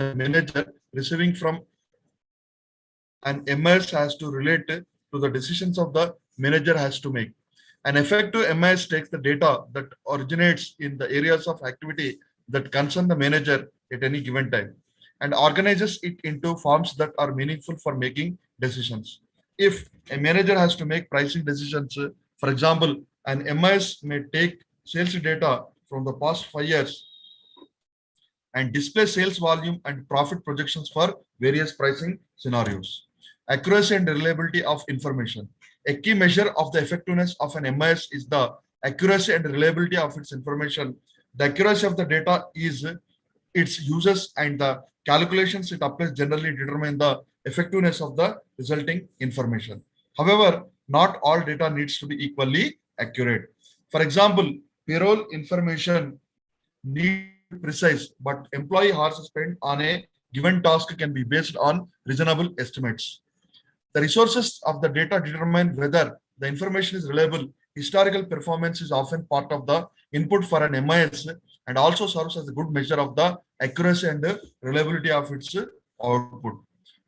the manager receiving from an MIS has to relate to the decisions of the manager has to make. An effective MIS takes the data that originates in the areas of activity that concern the manager at any given time and organizes it into forms that are meaningful for making decisions. If a manager has to make pricing decisions, for example, an MIS may take sales data from the past 5 years and display sales volume and profit projections for various pricing scenarios. Accuracy and reliability of information. A key measure of the effectiveness of an MIS is the accuracy and reliability of its information. The accuracy of the data is its uses and the calculations it applies generally determine the effectiveness of the resulting information. However, not all data needs to be equally accurate. For example, payroll information needs precise, but employee hours spent on a given task can be based on reasonable estimates. The resources of the data determine whether the information is reliable. Historical performance is often part of the input for an MIS and also serves as a good measure of the accuracy and reliability of its output.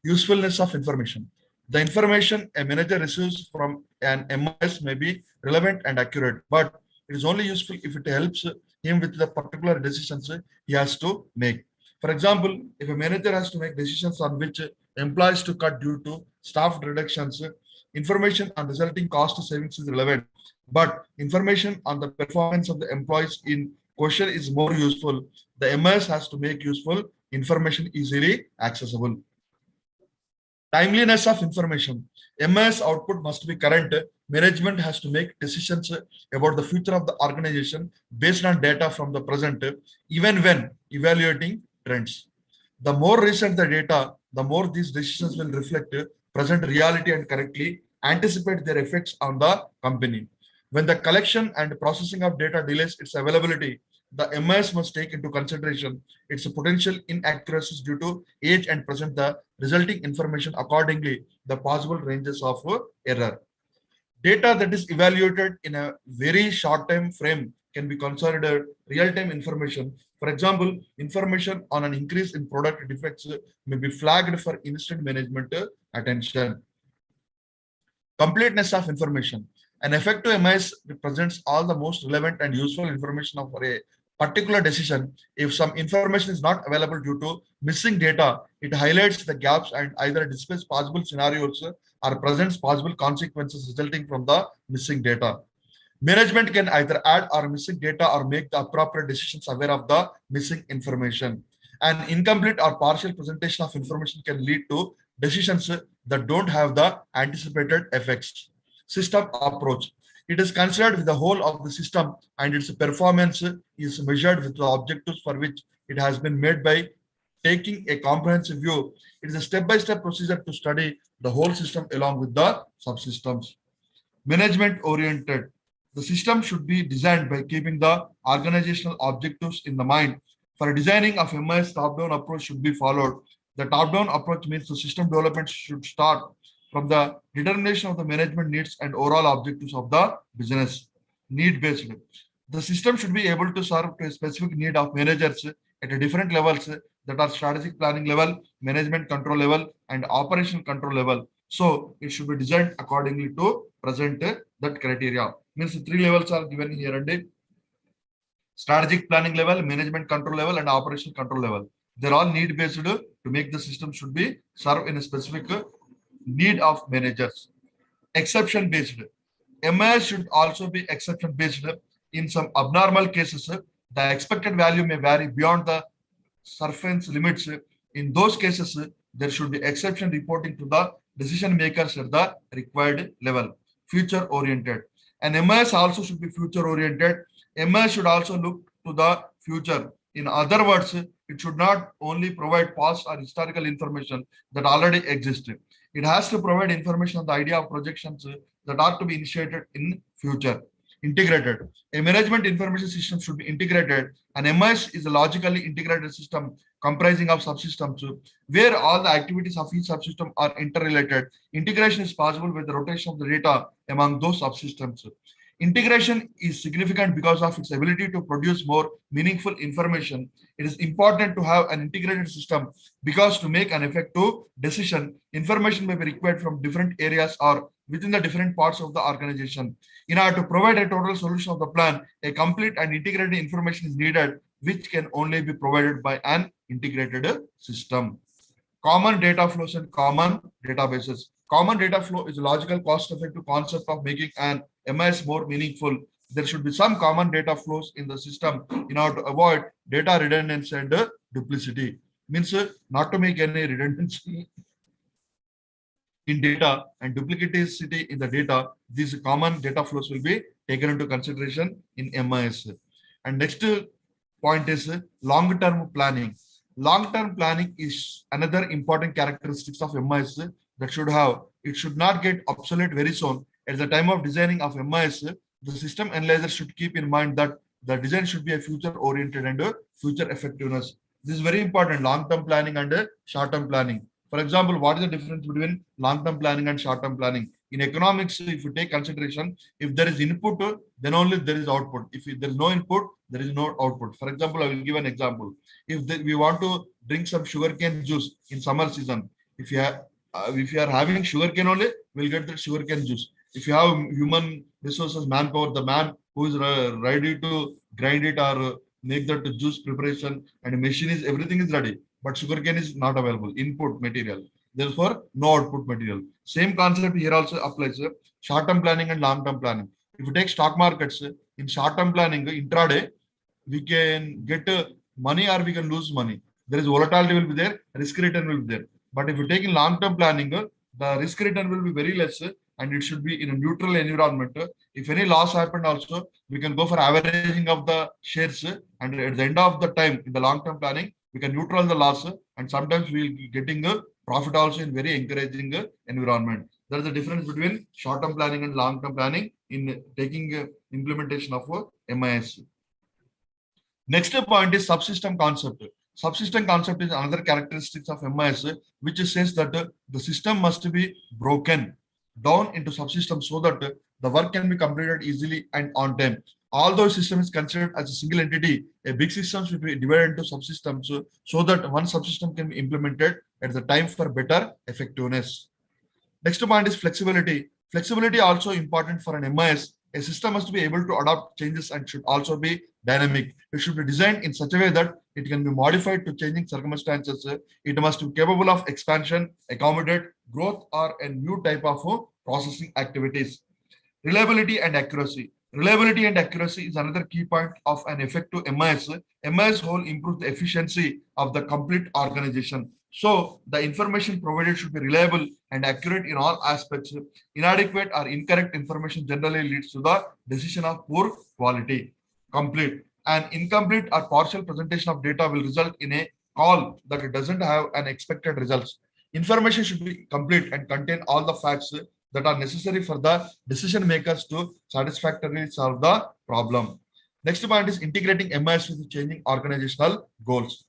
Usefulness of information. The information a manager receives from an MIS may be relevant and accurate, but it is only useful if it helps him with the particular decisions he has to make. For example, if a manager has to make decisions on which employees to cut due to staff reductions, information on resulting cost savings is relevant, but information on the performance of the employees in question is more useful. The MIS has to make useful information easily accessible. Timeliness of information. MIS output must be current. Management has to make decisions about the future of the organization based on data from the present, even when evaluating trends. The more recent the data, the more these decisions will reflect present reality and correctly anticipate their effects on the company. When the collection and processing of data delays its availability, the MIS must take into consideration its potential inaccuracies due to age and present the resulting information accordingly the possible ranges of error. Data that is evaluated in a very short time frame can be considered real-time information. For example, information on an increase in product defects may be flagged for instant management attention. Completeness of information. An effective MIS represents all the most relevant and useful information of a particular decision. If some information is not available due to missing data, it highlights the gaps and either displays possible scenarios or presents possible consequences resulting from the missing data. Management can either add or missing data or make the appropriate decisions aware of the missing information. An incomplete or partial presentation of information can lead to decisions that don't have the anticipated effects. System approach. It is considered with the whole of the system and its performance is measured with the objectives for which it has been made by taking a comprehensive view. It is a step-by-step procedure to study the whole system along with the subsystems. Management oriented. The system should be designed by keeping the organizational objectives in the mind. For designing of MIS, top-down approach should be followed. The top-down approach means the system development should start from the determination of the management needs and overall objectives of the business. Need-based. The system should be able to serve to a specific need of managers at a different levels that are strategic planning level, management control level, and operational control level. So it should be designed accordingly to present that criteria. Means 3 levels are given here and strategic planning level, management control level, and operational control level. They're all need-based to make the system should be served in a specific need of managers. Exception based. MIS should also be exception based. In some abnormal cases, the expected value may vary beyond the surface limits. In those cases, there should be exception reporting to the decision makers at the required level. Future oriented. And MIS also should be future oriented. MIS should also look to the future. In other words, it should not only provide past or historical information that already existed. It has to provide information on the idea of projections that are to be initiated in future. Integrated. A management information system should be integrated. An MIS is a logically integrated system comprising of subsystems where all the activities of each subsystem are interrelated. Integration is possible with the rotation of the data among those subsystems. Integration is significant because of its ability to produce more meaningful information. It is important to have an integrated system because to make an effective decision, information may be required from different areas or within the different parts of the organization. In order to provide a total solution of the plan, a complete and integrated information is needed, which can only be provided by an integrated system. Common data flows and common databases. Common data flow is a logical, cost-effective concept of making an MIS more meaningful. There should be some common data flows in the system in order to avoid data redundancy and duplicity. Means not to make any redundancy in data and duplicity in the data. These common data flows will be taken into consideration in MIS. And next point is long-term planning. Long-term planning is another important characteristics of MIS that should have. It should not get obsolete very soon. At the time of designing of MIS, the system analyzer should keep in mind that the design should be a future-oriented and future effectiveness. This is very important, long-term planning and short-term planning. For example, what is the difference between long-term planning and short-term planning? In economics, if you take consideration, if there is input, then only there is output. If there is no input, there is no output. For example, I will give an example. If we want to drink some sugarcane juice in summer season, if you are having sugarcane only, we'll get the sugarcane juice. If you have human resources, manpower, the man who is ready to grind it or make that juice preparation and machine is everything is ready, but sugarcane is not available, input material. Therefore, no output material. Same concept here also applies short-term planning and long-term planning. If you take stock markets, in short-term planning, intraday, we can get money or we can lose money. There is volatility will be there, risk return will be there. But if you take in long-term planning, the risk return will be very less and it should be in a neutral environment. If any loss happened also, we can go for averaging of the shares and at the end of the time in the long-term planning, we can neutral the loss and sometimes we will be getting a profit also in very encouraging environment. There is a difference between short-term planning and long-term planning in taking implementation of MIS. Next point is subsystem concept. Subsystem concept is another characteristics of MIS, which says that the system must be broken down into subsystems so that the work can be completed easily and on time. Although system is considered as a single entity, a big system should be divided into subsystems so that one subsystem can be implemented at the time for better effectiveness. Next point is flexibility. Flexibility also important for an MIS. A system must be able to adapt changes and should also be dynamic. It should be designed in such a way that it can be modified to changing circumstances. It must be capable of expansion, accommodate growth or a new type of processing activities. Reliability and accuracy. Reliability and accuracy is another key point of an effective MIS. MIS whole improves the efficiency of the complete organization. So the information provided should be reliable and accurate in all aspects. Inadequate or incorrect information generally leads to the decision of poor quality. Complete. An incomplete or partial presentation of data will result in a call that it doesn't have an expected results. Information should be complete and contain all the facts that are necessary for the decision makers to satisfactorily solve the problem. Next point is integrating MIS with changing organizational goals.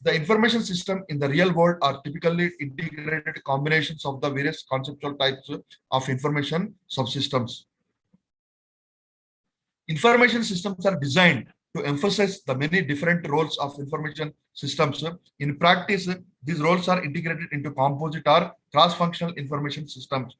The information system in the real world are typically integrated combinations of the various conceptual types of information subsystems. Information systems are designed to emphasize the many different roles of information systems. In practice, these roles are integrated into composite or cross-functional information systems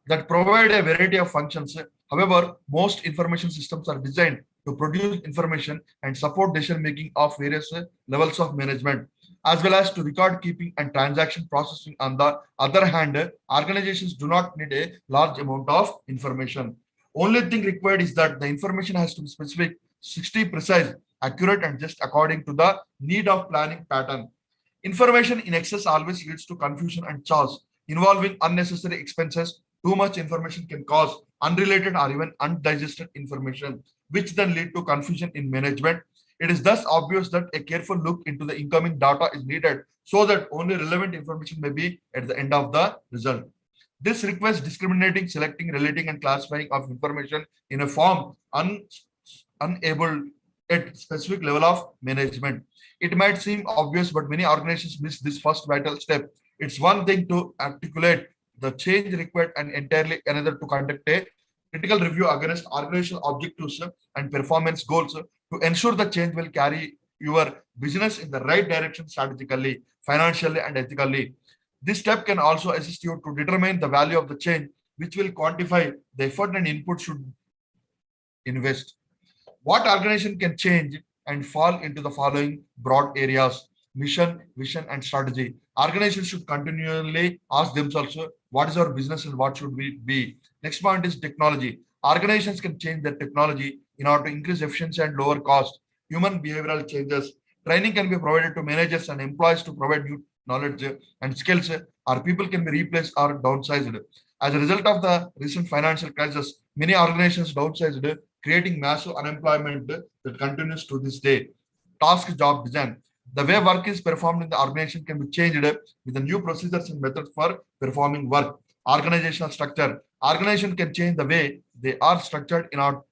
that provide a variety of functions. However, most information systems are designed to produce information and support decision making of various levels of management, as well as to record keeping and transaction processing. On the other hand, organizations do not need a large amount of information. Only thing required is that the information has to be specific, 60 precise, accurate, and just according to the need of planning pattern. Information in excess always leads to confusion and chaos, involving unnecessary expenses. Too much information can cause unrelated or even undigested information, which then lead to confusion in management. It is thus obvious that a careful look into the incoming data is needed so that only relevant information may be at the end of the result. This requires discriminating, selecting, relating, and classifying of information in a form unable at specific level of management. It might seem obvious, but many organizations miss this first vital step. It's one thing to articulate the change required and entirely another to conduct a critical review against organizational objectives and performance goals to ensure the change will carry your business in the right direction strategically, financially, and ethically. This step can also assist you to determine the value of the change, which will quantify the effort and input should invest. What organization can change and fall into the following broad areas: mission, vision, and strategy. Organizations should continually ask themselves, what is our business and what should we be? Next point is technology. Organizations can change their technology in order to increase efficiency and lower cost. Human behavioral changes. Training can be provided to managers and employees to provide new knowledge and skills, or people can be replaced or downsized. As a result of the recent financial crisis, many organizations downsized, creating massive unemployment that continues to this day. Task job design. The way work is performed in the organization can be changed with the new procedures and methods for performing work. Organizational structure. Organization can change the way they are structured in order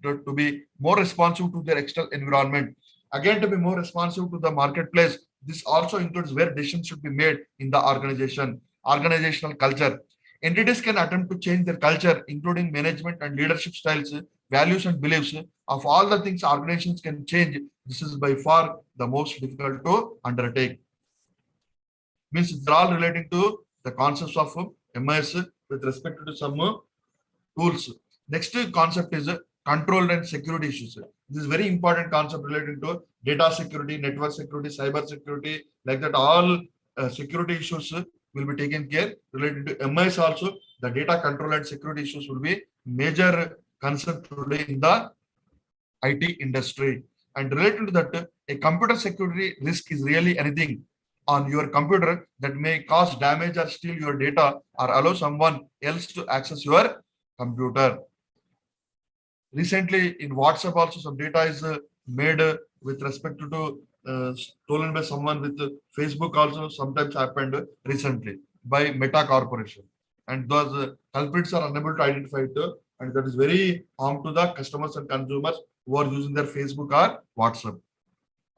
to be more responsive to their external environment. Again, to be more responsive to the marketplace, this also includes where decisions should be made in the organization. Organizational culture. Entities can attempt to change their culture, including management and leadership styles, values, and beliefs. Of all the things organizations can change, this is by far the most difficult to undertake. Means it's all relating to the concepts of MIS with respect to some tools. Next concept is control and security issues. This is very important concept related to data security, network security, cyber security, like that all security issues will be taken care. Related to MIS also, the data control and security issues will be major concern today in the IT industry. And related to that, a computer security risk is really anything on your computer that may cause damage or steal your data or allow someone else to access your computer. Recently, in WhatsApp, also some data is made with respect to stolen by someone with Facebook. Also, sometimes happened recently by Meta Corporation, and those culprits are unable to identify it, and that is very harm to the customers and consumers who are using their Facebook or WhatsApp.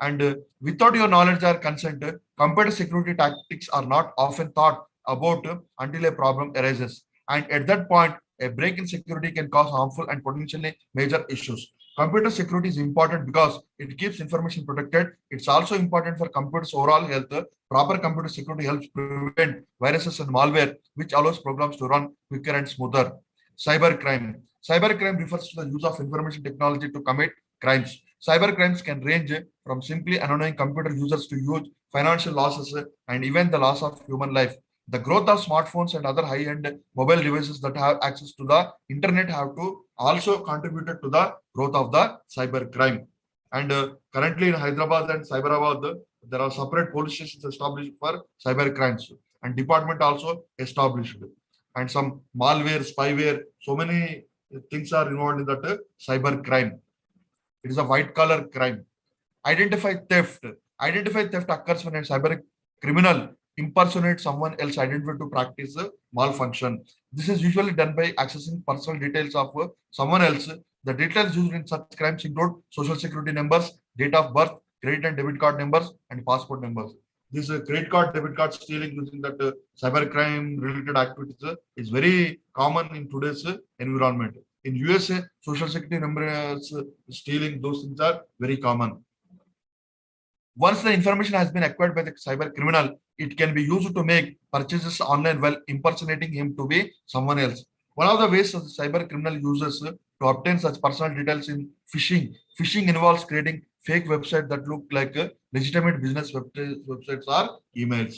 And without your knowledge or consent, computer security tactics are not often thought about until a problem arises. And at that point, a break in security can cause harmful and potentially major issues. Computer security is important because it keeps information protected. It's also important for computer's overall health. Proper computer security helps prevent viruses and malware, which allows programs to run quicker and smoother. Cybercrime. Cybercrime refers to the use of information technology to commit crimes. Cyber crimes can range from simply annoying computer users to huge financial losses and even the loss of human life. The growth of smartphones and other high-end mobile devices that have access to the internet have to also contributed to the growth of the cyber crime. And currently in Hyderabad and Cyberabad, there are separate police stations established for cyber crimes and department also established. And some malware, spyware, so many things are involved in that cyber crime. It is a white collar crime. Identify theft. Identify theft occurs when a cyber criminal impersonates someone else identity to practice a malfunction. This is usually done by accessing personal details of someone else. The details used in such crimes include social security numbers, date of birth, credit and debit card numbers, and passport numbers. This credit card, debit card stealing using that cyber crime related activities is very common in today's environment. In USA, social security numbers stealing, those things are very common. Once the information has been acquired by the cyber criminal, it can be used to make purchases online while impersonating him to be someone else. One of the ways the cyber criminal uses to obtain such personal details in phishing. Phishing involves creating fake websites that look like legitimate business websites or emails.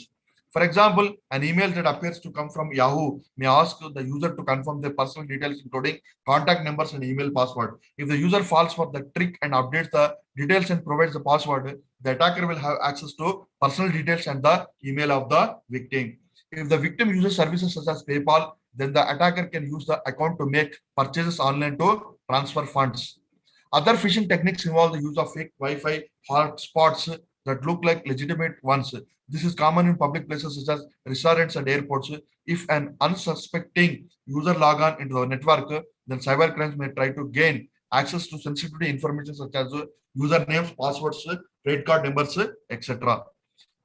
For example, an email that appears to come from Yahoo may ask the user to confirm their personal details, including contact numbers and email password. If the user falls for the trick and updates the details and provides the password, the attacker will have access to personal details and the email of the victim. If the victim uses services such as PayPal, then the attacker can use the account to make purchases online to transfer funds. Other phishing techniques involve the use of fake Wi-Fi hotspots that look like legitimate ones. This is common in public places such as restaurants and airports. If an unsuspecting user log on into the network, then cybercrimes may try to gain access to sensitive information such as usernames, passwords, credit card numbers, etc.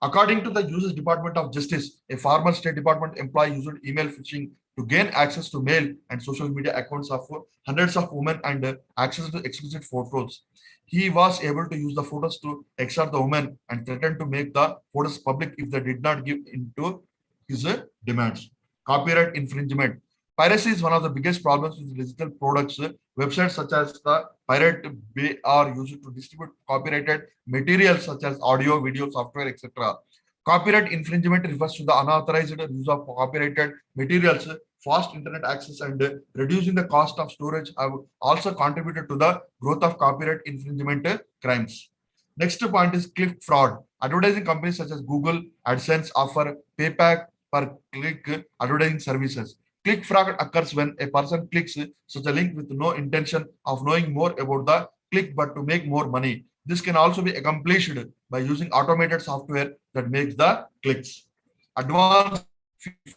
According to the U.S. Department of Justice, a former State Department employee used email phishing to gain access to mail and social media accounts of hundreds of women and access to explicit photos. He was able to use the photos to extort the women and threaten to make the photos public if they did not give into his demands. Copyright infringement. Piracy is one of the biggest problems with digital products. Websites such as the Pirate Bay are used to distribute copyrighted materials such as audio, video, software, etc. Copyright infringement refers to the unauthorized use of copyrighted materials. Fast internet access and reducing the cost of storage have also contributed to the growth of copyright infringement crimes. Next point is click fraud. Advertising companies such as Google, AdSense offer payback per click advertising services. Click fraud occurs when a person clicks such a link with no intention of knowing more about the click but to make more money. This can also be accomplished by using automated software that makes the clicks. Advanced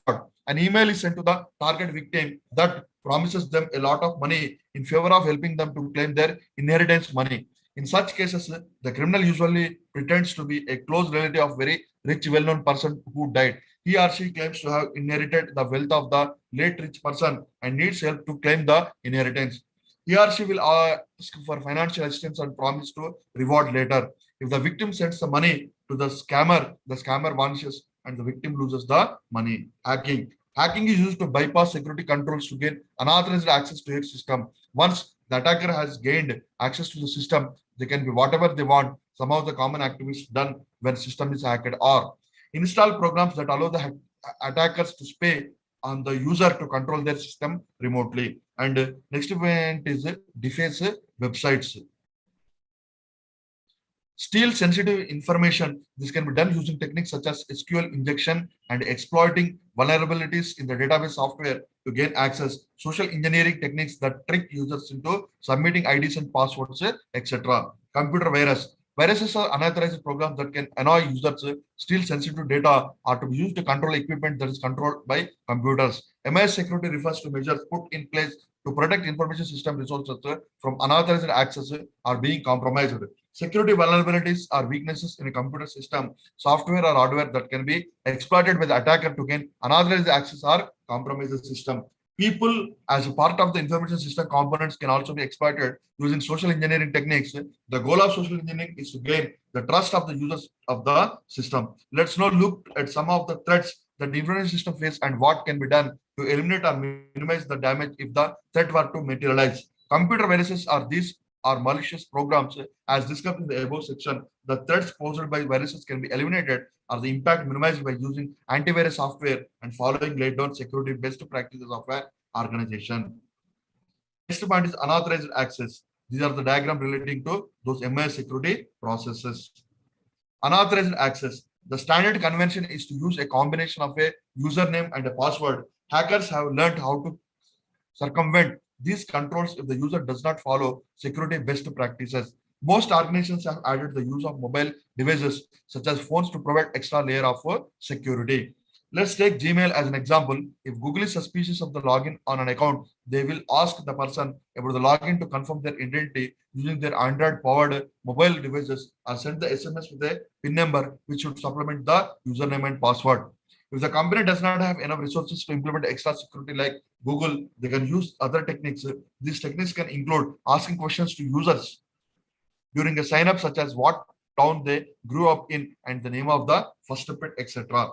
fraud. An email is sent to the target victim that promises them a lot of money in favor of helping them to claim their inheritance money. In such cases, the criminal usually pretends to be a close relative of very rich, well-known person who died. He or she claims to have inherited the wealth of the late rich person and needs help to claim the inheritance. He or she will ask for financial assistance and promise to reward later. If the victim sends the money to the scammer vanishes and the victim loses the money. Hacking. Hacking is used to bypass security controls to gain unauthorized access to your system. Once the attacker has gained access to the system, they can be whatever they want. Some of the common activities done when system is hacked are install programs that allow the attackers to spy on the user to control their system remotely. And next event is deface websites. Steal sensitive information. This can be done using techniques such as SQL injection and exploiting vulnerabilities in the database software to gain access. Social engineering techniques that trick users into submitting IDs and passwords, etc. Computer virus. Viruses are unauthorized programs that can annoy users, steal sensitive data, or to be used to control equipment that is controlled by computers. MIS security refers to measures put in place to protect information system resources from unauthorized access or being compromised. Security vulnerabilities are weaknesses in a computer system, software or hardware that can be exploited by the attacker to gain unauthorized access or compromise the system. People, as a part of the information system components, can also be exploited using social engineering techniques. The goal of social engineering is to gain the trust of the users of the system. Let's now look at some of the threats that the information system face and what can be done to eliminate or minimize the damage if the threat were to materialize. Computer viruses are these are malicious programs. As discussed in the above section, the threats posed by viruses can be eliminated or the impact minimized by using antivirus software and following laid down security best practices of an organization. Next point is unauthorized access. These are the diagram relating to those MIS security processes. Unauthorized access. The standard convention is to use a combination of a username and a password. Hackers have learned how to circumvent these controls if the user does not follow security best practices. Most organizations have added the use of mobile devices such as phones to provide extra layer of security. Let's take Gmail as an example. If Google is suspicious of the login on an account, they will ask the person about the login to confirm their identity using their Android-powered mobile devices or send the SMS with a PIN number which should supplement the username and password. If the company does not have enough resources to implement extra security like Google, they can use other techniques. These techniques can include asking questions to users during a sign up, such as what town they grew up in and the name of the first pet, etc.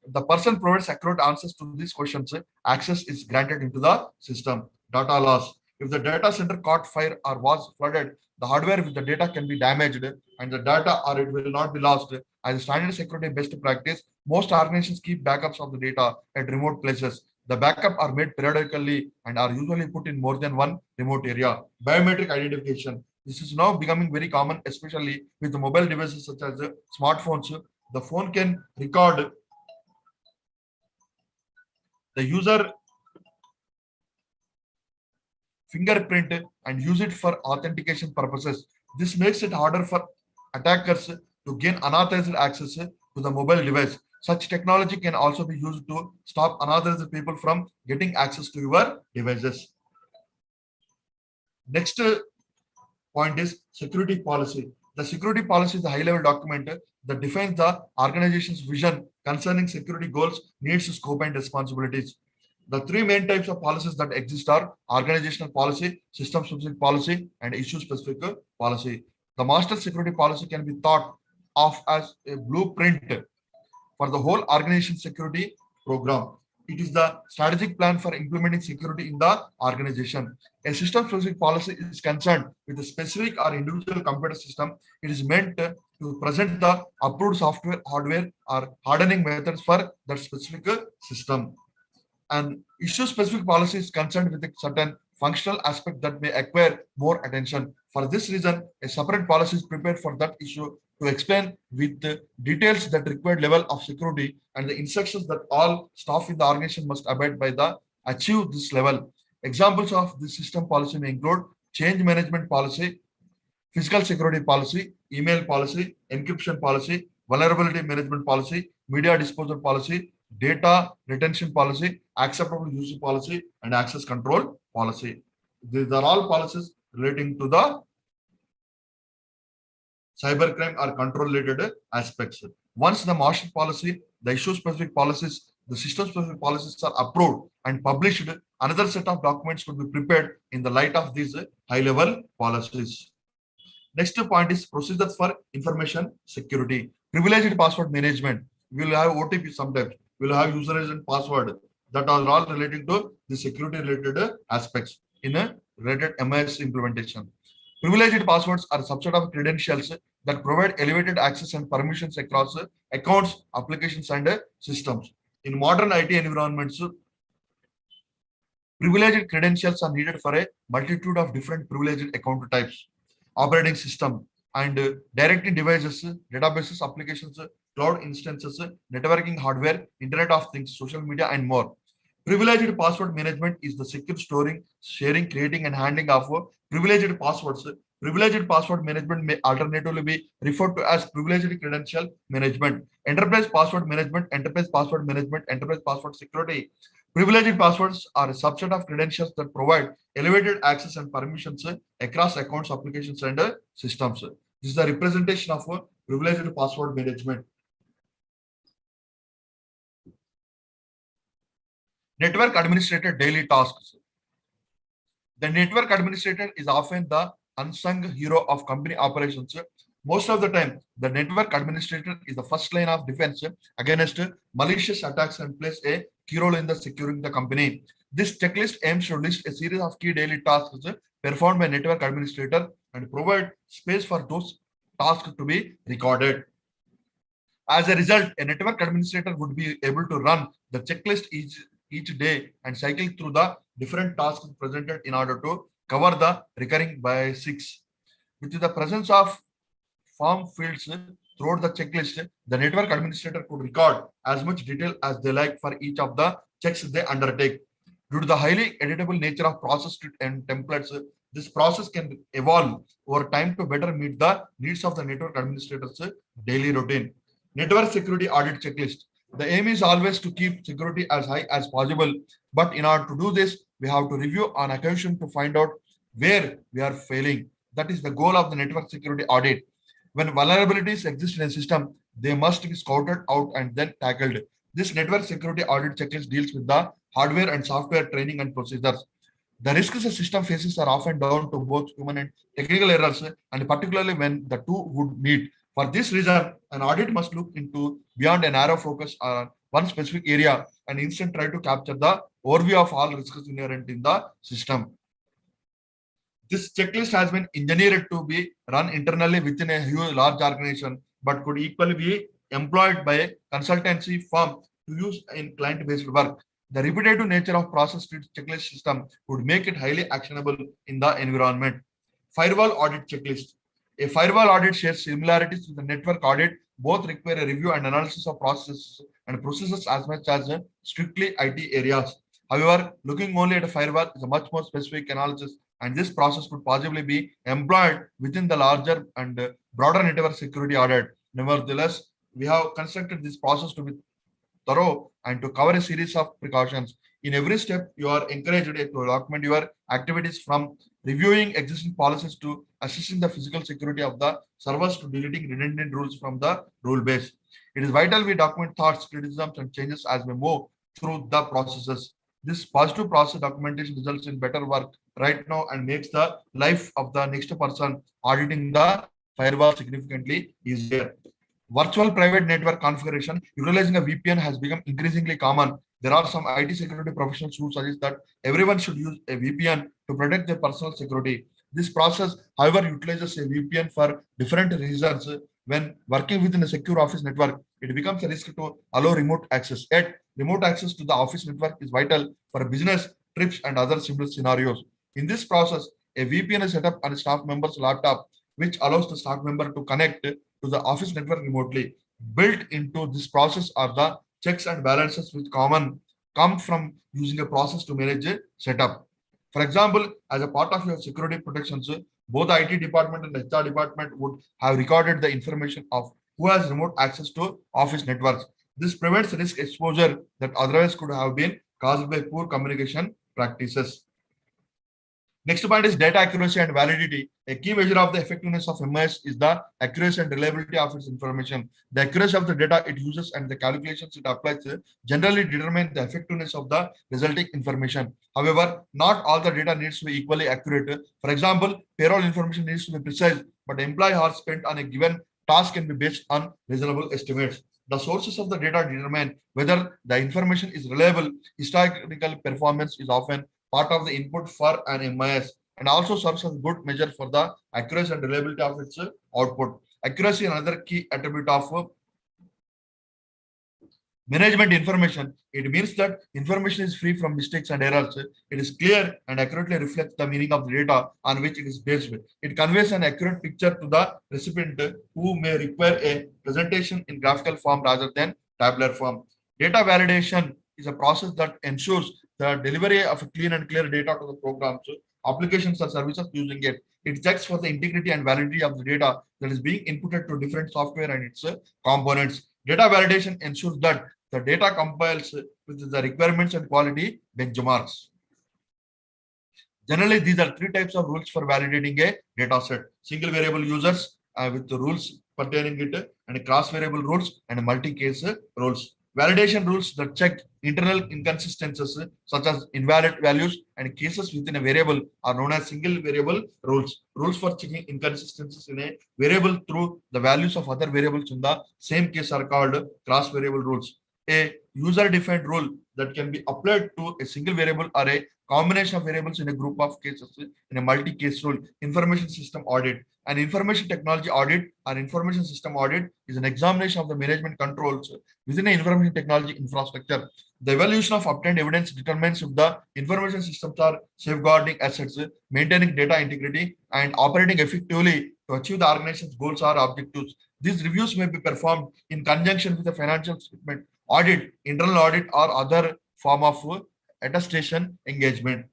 The person provides accurate answers to these questions, access is granted into the system. Data loss. If the data center caught fire or was flooded, the hardware with the data can be damaged and the data or it will not be lost. As a standard security best practice, most organizations keep backups of the data at remote places. The backup are made periodically and are usually put in more than one remote area. Biometric identification. This is now becoming very common, especially with the mobile devices such as smartphones. The phone can record the user fingerprint and use it for authentication purposes. This makes it harder for attackers to gain unauthorized access to the mobile device. Such technology can also be used to stop unauthorized people from getting access to your devices. Next point is security policy. The security policy is a high-level document that defines the organization's vision concerning security goals, needs, scope, and responsibilities. The three main types of policies that exist are organizational policy, system-specific policy, and issue-specific policy. The master security policy can be thought of as a blueprint for the whole organization security program. It is the strategic plan for implementing security in the organization. A system-specific policy is concerned with a specific or individual computer system. It is meant to present the approved software, hardware, or hardening methods for that specific system. An issue-specific policy is concerned with a certain functional aspect that may acquire more attention. For this reason, a separate policy is prepared for that issue to explain with the details that required level of security and the instructions that all staff in the organization must abide by the achieve this level. Examples of this system policy may include change management policy, physical security policy, email policy, encryption policy, vulnerability management policy, media disposal policy, data retention policy, acceptable use policy, and access control policy. These are all policies relating to the cybercrime or control related aspects. Once the master policy, the issue specific policies, the system specific policies are approved and published, another set of documents will be prepared in the light of these high level policies. Next point is procedures for information security. Privileged password management. We will have OTP sometimes. We will have username and password that are all related to the security related aspects in a related MIS implementation. Privileged passwords are a subset of credentials that provide elevated access and permissions across accounts, applications, and systems. In modern IT environments, privileged credentials are needed for a multitude of different privileged account types, operating system, and directing devices, databases, applications, cloud instances, networking hardware, Internet of Things, social media, and more. Privileged password management is the secure storing, sharing, creating, and handling of privileged passwords. Privileged password management may alternatively be referred to as privileged credential management, enterprise password management, enterprise password management, enterprise password security. Privileged passwords are a subset of credentials that provide elevated access and permissions across accounts, applications, and systems. This is the representation of privileged password management. Network administrator daily tasks. The network administrator is often the unsung hero of company operations. Most of the time, the network administrator is the first line of defense against malicious attacks and plays a key role in the securing the company. This checklist aims to list a series of key daily tasks performed by network administrator and provide space for those tasks to be recorded. As a result, a network administrator would be able to run the checklist each day and cycle through the different tasks presented in order to cover the recurring basics. With the presence of form fields throughout the checklist, the network administrator could record as much detail as they like for each of the checks they undertake. Due to the highly editable nature of process and templates, this process can evolve over time to better meet the needs of the network administrator's daily routine. Network security audit checklist. The aim is always to keep security as high as possible, but in order to do this, we have to review on occasion to find out where we are failing. That is the goal of the network security audit. When vulnerabilities exist in a system, they must be scouted out and then tackled. This network security audit checklist deals with the hardware and software training and procedures. The risks a system faces are often down to both human and technical errors, and particularly when the two would meet. For this reason, an audit must look into beyond a narrow focus on one specific area and instead try to capture the overview of all risks inherent in the system. This checklist has been engineered to be run internally within a huge large organization, but could equally be employed by a consultancy firm to use in client-based work. The repetitive nature of process checklist system would make it highly actionable in the environment. Firewall audit checklist. A firewall audit shares similarities with the network audit. Both require a review and analysis of processes and processes as much as strictly IT areas. However, looking only at a firewall is a much more specific analysis, and this process could possibly be employed within the larger and broader network security audit. Nevertheless, we have constructed this process to be thorough and to cover a series of precautions. In every step, you are encouraged to document your activities from reviewing existing policies to assessing the physical security of the servers to deleting redundant rules from the rule base. It is vital we document thoughts, criticisms, and changes as we move through the processes. This positive process documentation results in better work right now and makes the life of the next person auditing the firewall significantly easier. Virtual private network configuration, utilizing a VPN has become increasingly common. There are some IT security professionals who suggest that everyone should use a VPN to protect their personal security. This process, however, utilizes a VPN for different reasons. When working within a secure office network, it becomes a risk to allow remote access. Yet, remote access to the office network is vital for business, trips, and other similar scenarios. In this process, a VPN is set up on a staff member's laptop, which allows the staff member to connect to the office network remotely. Built into this process are the checks and balances which come from using a process to manage a setup. For example, as a part of your security protections, both the IT department and HR department would have recorded the information of who has remote access to office networks. This prevents risk exposure that otherwise could have been caused by poor communication practices. Next point is data accuracy and validity. A key measure of the effectiveness of MIS is the accuracy and reliability of its information. The accuracy of the data it uses and the calculations it applies generally determine the effectiveness of the resulting information. However, not all the data needs to be equally accurate. For example, payroll information needs to be precise, but employee hours spent on a given task can be based on reasonable estimates. The sources of the data determine whether the information is reliable. Historical performance is often part of the input for an MIS and also serves as a good measure for the accuracy and reliability of its output. Accuracy, another key attribute of management information. It means that information is free from mistakes and errors. It is clear and accurately reflects the meaning of the data on which it is based. It conveys an accurate picture to the recipient who may require a presentation in graphical form rather than tabular form. Data validation is a process that ensures the delivery of a clean and clear data to the programs, applications, or services using it. It checks for the integrity and validity of the data that is being inputted to different software and its components. Data validation ensures that the data compiles with the requirements and quality benchmarks. Generally, these are three types of rules for validating a data set. Single variable users with the rules pertaining it and cross variable rules and multi-case rules. Validation rules that check internal inconsistencies such as invalid values and cases within a variable are known as single variable rules. Rules for checking inconsistencies in a variable through the values of other variables in the same case are called cross variable rules. A user-defined rule that can be applied to a single variable or a combination of variables in a group of cases in a multi-case rule. Information system audit. An information technology audit or information system audit is an examination of the management controls within an information technology infrastructure. The evaluation of obtained evidence determines if the information systems are safeguarding assets, maintaining data integrity, and operating effectively to achieve the organization's goals or objectives. These reviews may be performed in conjunction with the financial statement audit, internal audit, or other form of attestation engagement.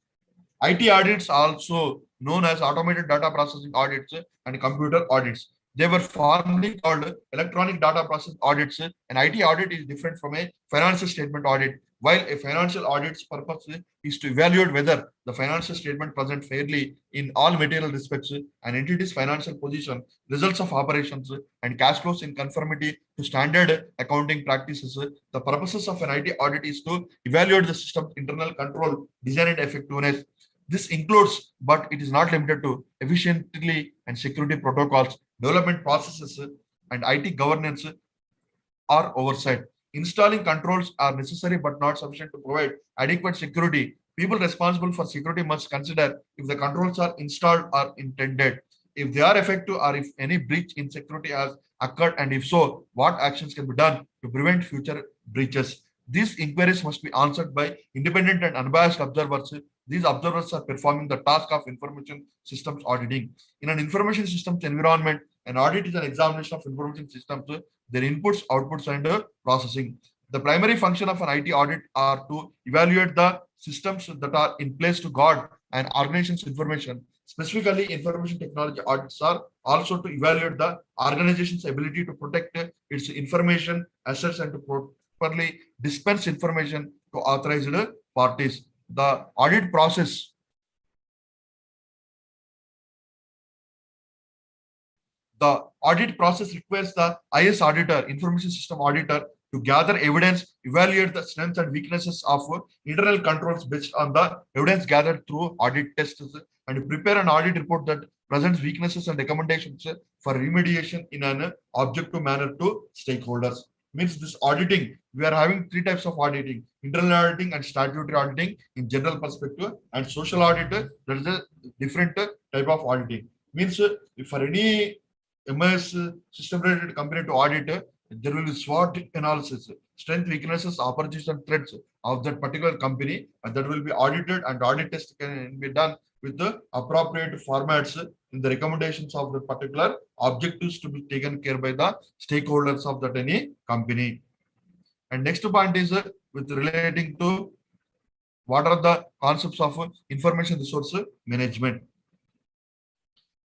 IT audits are also known as automated data processing audits and computer audits. They were formerly called electronic data process audits. An IT audit is different from a financial statement audit. While a financial audit's purpose is to evaluate whether the financial statement present fairly in all material respects an entity's financial position, results of operations, and cash flows in conformity to standard accounting practices. The purposes of an IT audit is to evaluate the system's internal control, design, and effectiveness. This includes, but it is not limited to, efficiently and security protocols, development processes, and IT governance or oversight. Installing controls are necessary but not sufficient to provide adequate security. People responsible for security must consider if the controls are installed or intended, if they are effective, or if any breach in security has occurred, and if so, what actions can be done to prevent future breaches. These inquiries must be answered by independent and unbiased observers. These observers are performing the task of information systems auditing. In an information systems environment, an audit is an examination of information systems, their inputs, outputs, and processing. The primary function of an IT audit are to evaluate the systems that are in place to guard an organization's information. Specifically, information technology audits are also to evaluate the organization's ability to protect its information assets and to properly dispense information to authorized parties. The audit process The audit process requires the IS auditor, information system auditor, to gather evidence, evaluate the strengths and weaknesses of internal controls based on the evidence gathered through audit tests, and prepare an audit report that presents weaknesses and recommendations for remediation in an objective manner to stakeholders. Means this auditing, we are having three types of auditing: internal auditing and statutory auditing in general perspective, and social audit, that is a different type of auditing. Means if for any MS system related company to audit, there will be SWOT analysis, strength, weaknesses, opportunities, and threats of that particular company, and that will be audited, and audit test can be done with the appropriate formats in the recommendations of the particular objectives to be taken care by the stakeholders of that any company. And next point is with relating to what are the concepts of information resource management.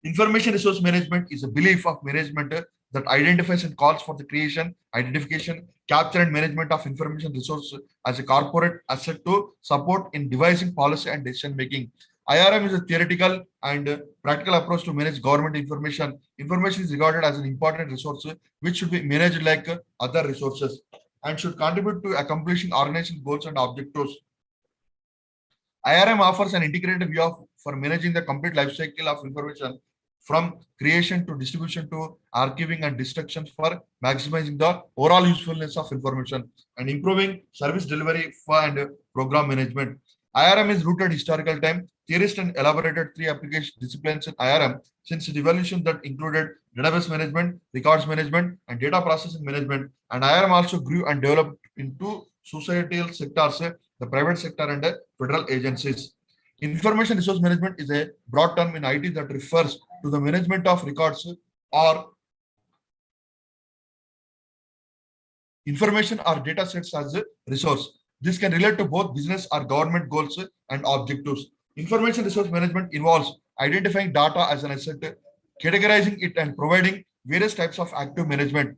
Information resource management is a belief of management that identifies and calls for the creation, identification, capture, and management of information resource as a corporate asset to support in devising policy and decision making. IRM is a theoretical and practical approach to manage government information. Information is regarded as an important resource which should be managed like other resources and should contribute to accomplishing organization goals and objectives. IRM offers an integrated view for managing the complete life cycle of information from creation to distribution to archiving and destruction for maximizing the overall usefulness of information and improving service delivery and program management. IRM is rooted in historical time. Theorists and elaborated three application disciplines in IRM since its evolution that included database management, records management, and data processing management. And IRM also grew and developed into societal sectors, the private sector and federal agencies. Information resource management is a broad term in IT that refers to the management of records or information or data sets as a resource. This can relate to both business or government goals and objectives. Information resource management involves identifying data as an asset, categorizing it, and providing various types of active management.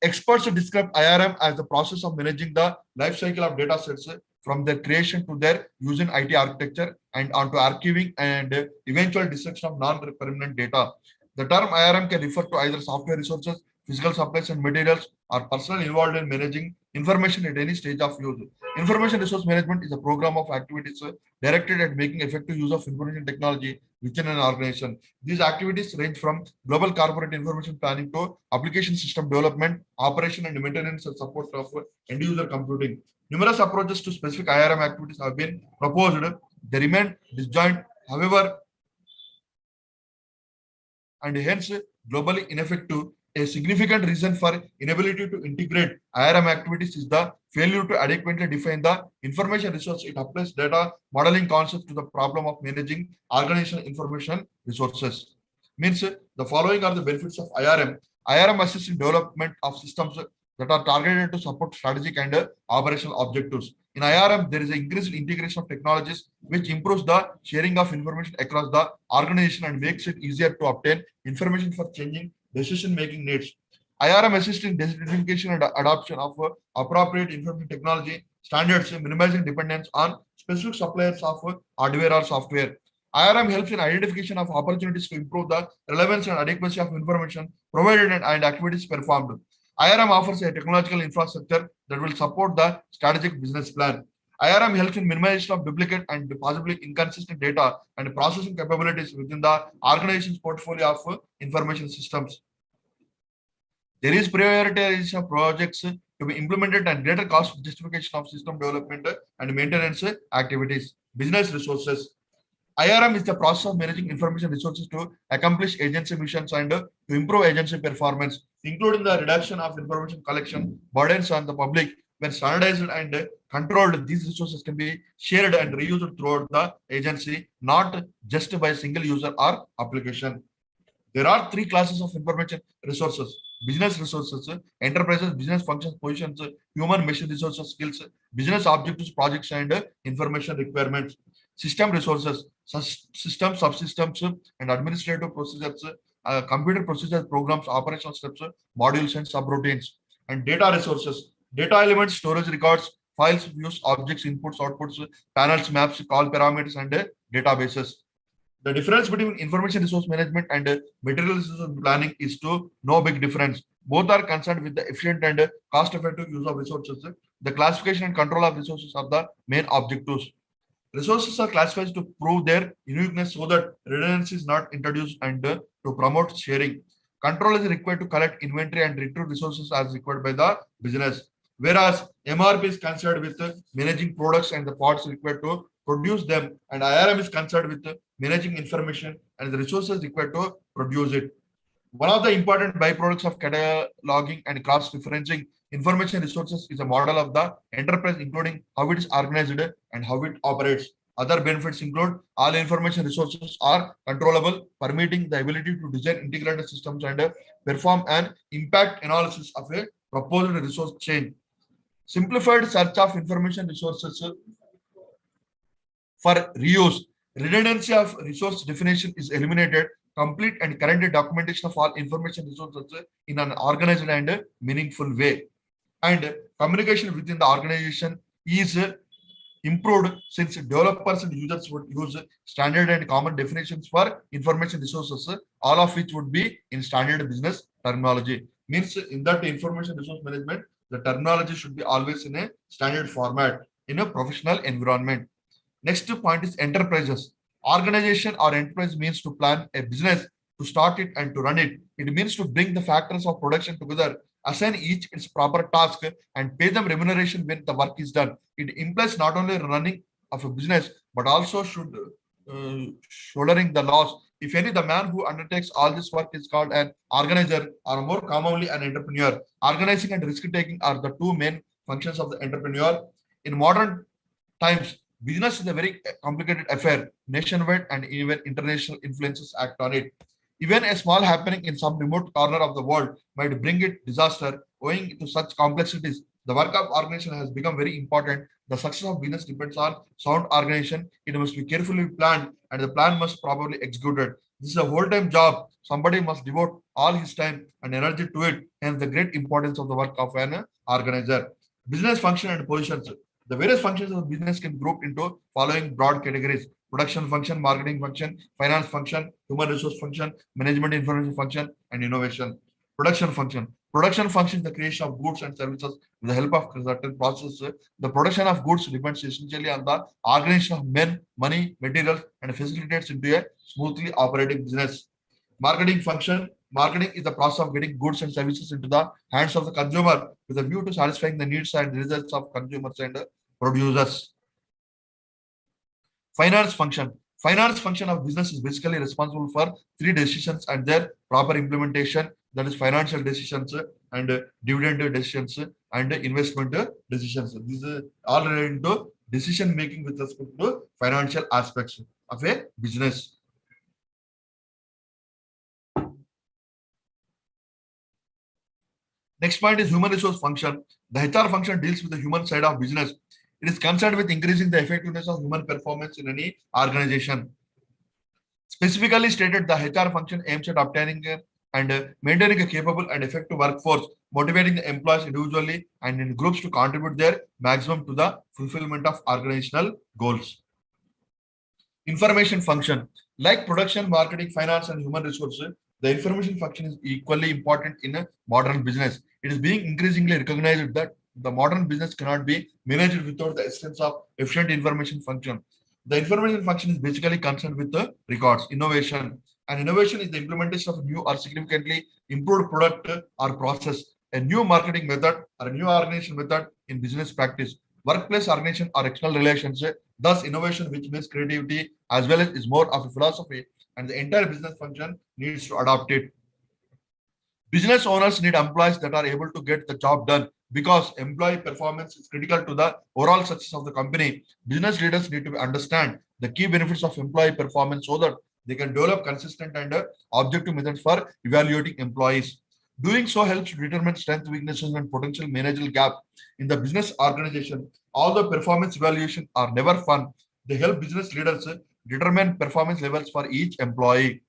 Experts describe IRM as the process of managing the life cycle of data sets from their creation to their use in IT architecture and onto archiving and eventual destruction of non-permanent data. The term IRM can refer to either software resources, physical supplies and materials, or personnel involved in managing information at any stage of use. Information resource management is a program of activities directed at making effective use of information technology within an organization. These activities range from global corporate information planning to application system development, operation and maintenance and support of end user computing. Numerous approaches to specific IRM activities have been proposed. They remain disjoint, however, and hence globally ineffective. A significant reason for inability to integrate IRM activities is the failure to adequately define the information resource. It applies data modeling concepts to the problem of managing organizational information resources. Means the following are the benefits of IRM. IRM assists in development of systems that are targeted to support strategic and operational objectives. In IRM, there is an increased integration of technologies which improves the sharing of information across the organization and makes it easier to obtain information for changing decision-making needs. IRM assists in identification and adoption of appropriate information technology standards, minimizing dependence on specific suppliers of hardware or software. IRM helps in identification of opportunities to improve the relevance and adequacy of information provided and activities performed. IRM offers a technological infrastructure that will support the strategic business plan. IRM helps in minimization of duplicate and possibly inconsistent data and processing capabilities within the organization's portfolio of information systems. There is prioritization of projects to be implemented and greater cost justification of system development and maintenance activities. Business resources. IRM is the process of managing information resources to accomplish agency missions and to improve agency performance, including the reduction of information collection burdens on the public. When standardized and controlled, these resources can be shared and reused throughout the agency, not just by a single user or application. There are three classes of information resources: business resources, enterprises, business functions, positions, human machine resources, skills, business objectives, projects, and information requirements. System resources, systems, subsystems, and administrative procedures, computer procedures, programs, operational steps, modules, and subroutines. And data resources, data elements, storage records, files, views, objects, inputs, outputs, panels, maps, call parameters, and databases. The difference between information resource management and material resource planning is to no big difference. Both are concerned with the efficient and cost-effective use of resources. The classification and control of resources are the main objectives. Resources are classified to prove their uniqueness so that redundancy is not introduced and to promote sharing. Control is required to collect inventory and retrieve resources as required by the business. Whereas MRP is concerned with managing products and the parts required to produce them, and IRM is concerned with managing information and the resources required to produce it. One of the important byproducts of cataloging and cross-referencing information resources is a model of the enterprise, including how it is organized and how it operates. Other benefits include all information resources are controllable, permitting the ability to design integrated systems and perform an impact analysis of a proposed resource chain. Simplified search of information resources for reuse. Redundancy of resource definition is eliminated. Complete and current documentation of all information resources in an organized and meaningful way. And communication within the organization is improved since developers and users would use standard and common definitions for information resources, all of which would be in standard business terminology. Means in that information resource management, the terminology should be always in a standard format in a professional environment. Next point is enterprises. Organization or enterprise means to plan a business, to start it and to run it. It means to bring the factors of production together, assign each its proper task, and pay them remuneration when the work is done. It implies not only running of a business, but also should shouldering the loss. If any, the man who undertakes all this work is called an organizer, or more commonly an entrepreneur. Organizing and risk taking are the two main functions of the entrepreneur. In modern times, business is a very complicated affair. Nationwide and even international influences act on it. Even a small happening in some remote corner of the world might bring it disaster owing to such complexities. The work of organization has become very important. The success of business depends on sound organization. It must be carefully planned and the plan must probably executed. This is a whole-time job. Somebody must devote all his time and energy to it, and the great importance of the work of an organizer. Business function and positions. The various functions of business can be grouped into following broad categories: production function, marketing function, finance function, human resource function, management information function, and innovation. Production function. Production function is the creation of goods and services with the help of certain processes. The production of goods depends essentially on the organization of men, money, materials, and facilitates into a smoothly operating business. Marketing function. Marketing is the process of getting goods and services into the hands of the consumer with a view to satisfying the needs and results of consumers and producers. Finance function. Finance function of business is basically responsible for three decisions and their proper implementation. That is financial decisions and dividend decisions and investment decisions. These are all related to decision making with respect to financial aspects of a business. Next point is human resource function. The HR function deals with the human side of business. It is concerned with increasing the effectiveness of human performance in any organization. Specifically stated, the HR function aims at obtaining and maintaining a capable and effective workforce, motivating the employees individually and in groups to contribute their maximum to the fulfillment of organizational goals. Information function. Like production, marketing, finance, and human resources, the information function is equally important in a modern business. It is being increasingly recognized that the modern business cannot be managed without the assistance of efficient information function. The information function is basically concerned with the records, innovation. And innovation is the implementation of a new or significantly improved product or process, a new marketing method or a new organization method in business practice, workplace organization or external relations. Thus, innovation, which means creativity as well as is more of a philosophy, and the entire business function needs to adopt it. Business owners need employees that are able to get the job done because employee performance is critical to the overall success of the company. Business leaders need to understand the key benefits of employee performance so that they can develop consistent and objective methods for evaluating employees. Doing so helps to determine strengths, weaknesses, and potential managerial gap in the business organization. Although performance evaluation are never fun, they help business leaders determine performance levels for each employee.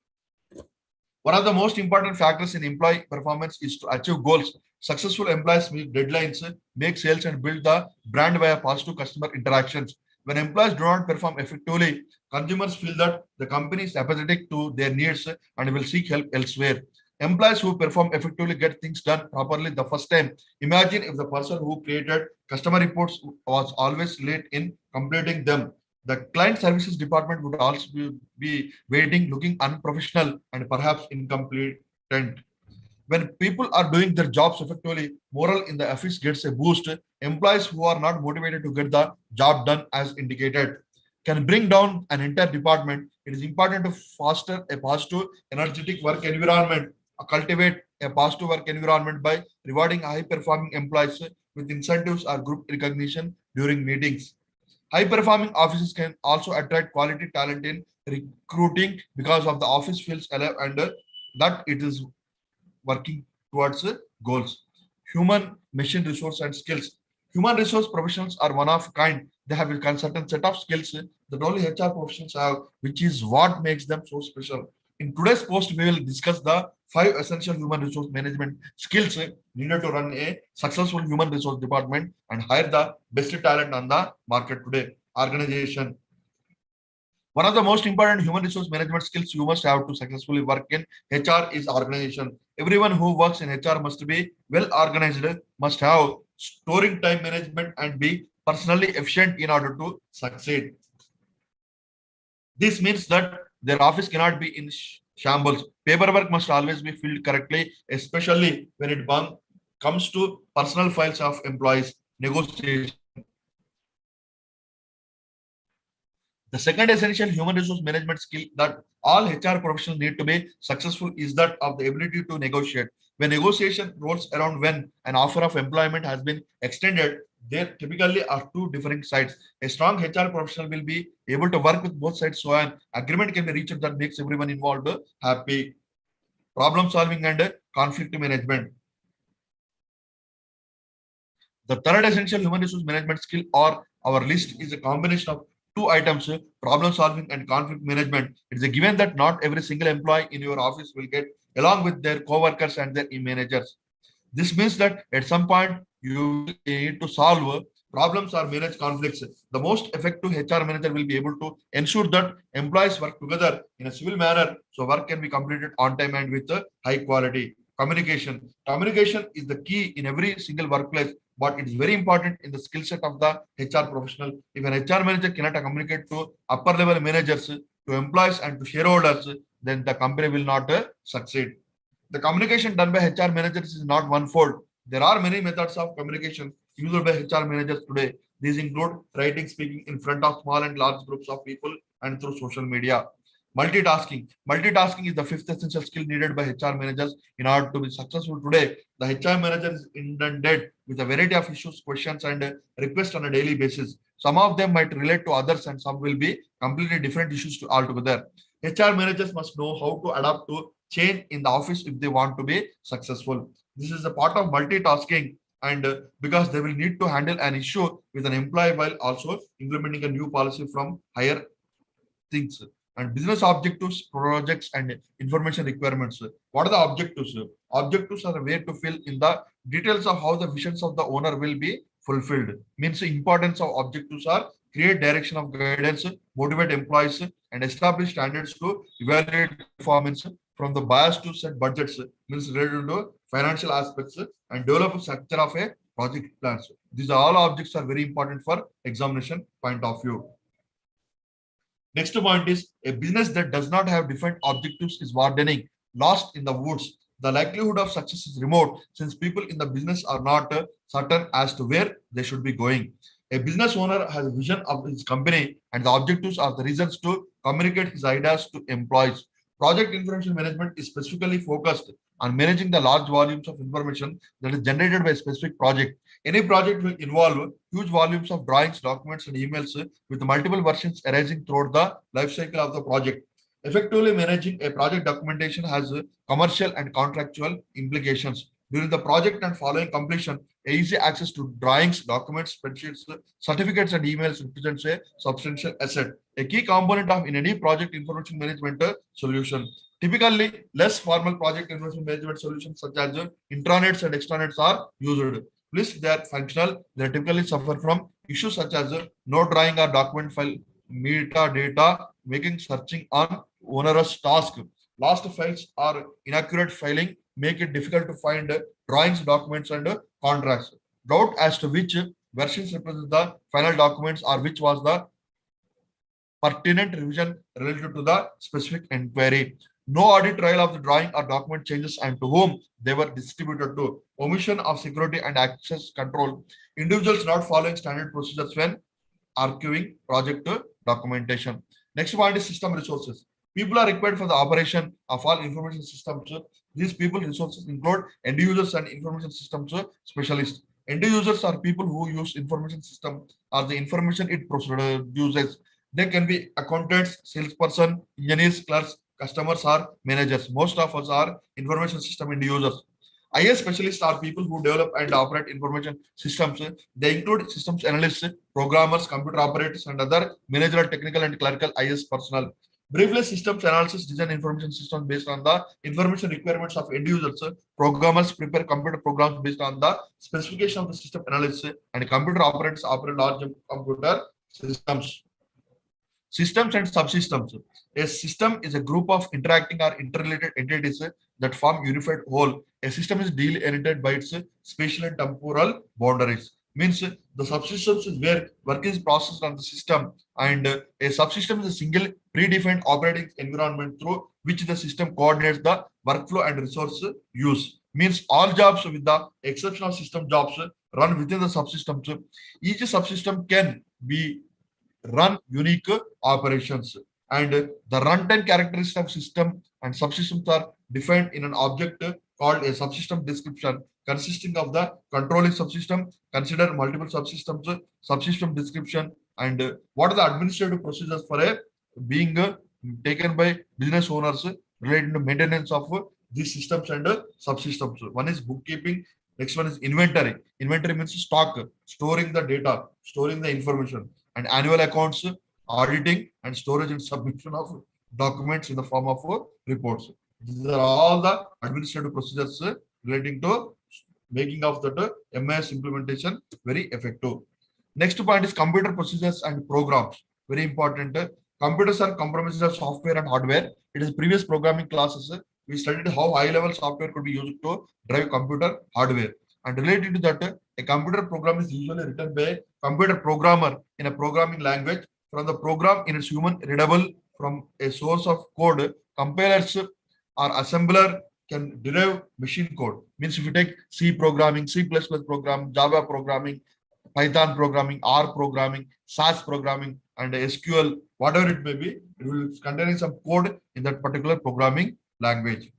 One of the most important factors in employee performance is to achieve goals. Successful employees meet deadlines, make sales, and build the brand via positive customer interactions. When employees do not perform effectively, consumers feel that the company is apathetic to their needs and will seek help elsewhere. Employees who perform effectively get things done properly the first time. Imagine if the person who created customer reports was always late in completing them. The client services department would also be waiting, looking unprofessional and perhaps incompetent. When people are doing their jobs effectively, morale in the office gets a boost. Employees who are not motivated to get the job done as indicated can bring down an entire department. It is important to foster a positive, energetic work environment, cultivate a positive work environment by rewarding high performing employees with incentives or group recognition during meetings. High performing offices can also attract quality talent in recruiting because of the office feels alive and that it is working towards goals. Human, machine resource and skills. Human resource professionals are one of kind. They have a certain set of skills that only HR professionals have, which is what makes them so special. In today's post, we will discuss the 5 essential human resource management skills needed to run a successful human resource department and hire the best talent on the market today. Organization. One of the most important human resource management skills you must have to successfully work in HR is organization. Everyone who works in HR must be well organized, must have storing time management, and be personally efficient in order to succeed. This means that their office cannot be in shambles. Paperwork must always be filled correctly, especially when it comes to personal files of employees, negotiation. The second essential human resource management skill that all HR professionals need to be successful is that of the ability to negotiate. When negotiation rolls around when an offer of employment has been extended, there typically are two different sides. A strong HR professional will be able to work with both sides so an agreement can be reached that makes everyone involved happy. Problem solving and conflict management. The third essential human resource management skill or our list is a combination of two items, problem solving and conflict management. It is a given that not every single employee in your office will get along with their co-workers and their managers. This means that at some point you will need to solve problems or manage conflicts. The most effective HR manager will be able to ensure that employees work together in a civil manner so work can be completed on time and with high quality. Communication. Communication is the key in every single workplace, but it is very important in the skill set of the HR professional. If an HR manager cannot communicate to upper level managers, to employees, and to shareholders, then the company will not succeed. The communication done by HR managers is not one fold. There are many methods of communication used by HR managers today. These include writing, speaking in front of small and large groups of people, and through social media. Multitasking. Multitasking is the fifth essential skill needed by HR managers in order to be successful today. The HR manager is inundated with a variety of issues, questions, and requests on a daily basis. Some of them might relate to others, and some will be completely different issues to altogether. HR managers must know how to adapt to change in the office if they want to be successful. This is a part of multitasking, and because they will need to handle an issue with an employee while also implementing a new policy from higher things and business objectives, projects, and information requirements. What are the objectives? Objectives are a way to fill in the details of how the visions of the owner will be fulfilled. Means the importance of objectives are create direction of guidance, motivate employees, and establish standards to evaluate performance from the bias to set budgets, means related to financial aspects, and develop a structure of a project plans. These all objects are very important for examination point of view. Next point is a business that does not have defined objectives is wardening, lost in the woods. The likelihood of success is remote since people in the business are not certain as to where they should be going. A business owner has a vision of his company and the objectives are the reasons to communicate his ideas to employees. Project information management is specifically focused on managing the large volumes of information that is generated by a specific project. Any project will involve huge volumes of drawings, documents, and emails with multiple versions arising throughout the life cycle of the project. Effectively managing a project documentation has commercial and contractual implications. During the project and following completion, easy access to drawings, documents, spreadsheets, certificates, and emails represents a substantial asset. A key component of in any project information management solution. Typically, less formal project information management solutions such as intranets and extranets are used. Please, they are functional. They typically suffer from Issues such as no drawing or document file metadata, making searching on onerous task. Lost files or inaccurate filing make it difficult to find drawings, documents, and contracts. Doubt as to which versions represent the final documents or which was the pertinent revision related to the specific inquiry. No audit trail of the drawing or document changes and to whom they were distributed to. Omission of security and access control. Individuals not following standard procedures when archiving project documentation. Next point is system resources. People are required for the operation of all information systems. These people resources include end users and information systems specialists. End users are people who use information system or the information it produces. They can be accountants, salesperson, engineers, clerks, customers, or managers. Most of us are information system end users. IS specialists are people who develop and operate information systems. They include systems analysts, programmers, computer operators, and other managerial, technical, and clerical IS personnel. Briefly, systems analysis design information systems based on the information requirements of end users. Programmers prepare computer programs based on the specification of the system analysis, and computer operators operate large computer systems. Systems and subsystems. A system is a group of interacting or interrelated entities that form unified whole. A system is delimited by its spatial and temporal boundaries. Means the subsystems is where work is processed on the system, and a subsystem is a single predefined operating environment through which the system coordinates the workflow and resource use. Means all jobs, with the exception of system jobs, run within the subsystems. Each subsystem can be run unique operations, and the runtime characteristics of system and subsystems are defined in an object called a subsystem description consisting of the controlling subsystem. Consider multiple subsystems, subsystem description, and what are the administrative procedures for a being taken by business owners related to maintenance of these systems and subsystems. One is bookkeeping. Next one is inventory. Inventory means stock, storing the data, storing the information, and annual accounts, auditing, and storage and submission of documents in the form of reports. These are all the administrative procedures relating to making of that MIS implementation very effective. Next point is computer procedures and programs. Very important. Computers are compromises of software and hardware. It is previous programming classes. We studied how high-level software could be used to drive computer hardware. And related to that, a computer program is usually written by a computer programmer in a programming language. From the program in its human readable from a source of code, compilers or assembler can derive machine code. Means if you take C programming, C++ program, Java programming, Python programming, R programming, SAS programming, and SQL, whatever it may be, it will contain some code in that particular programming language.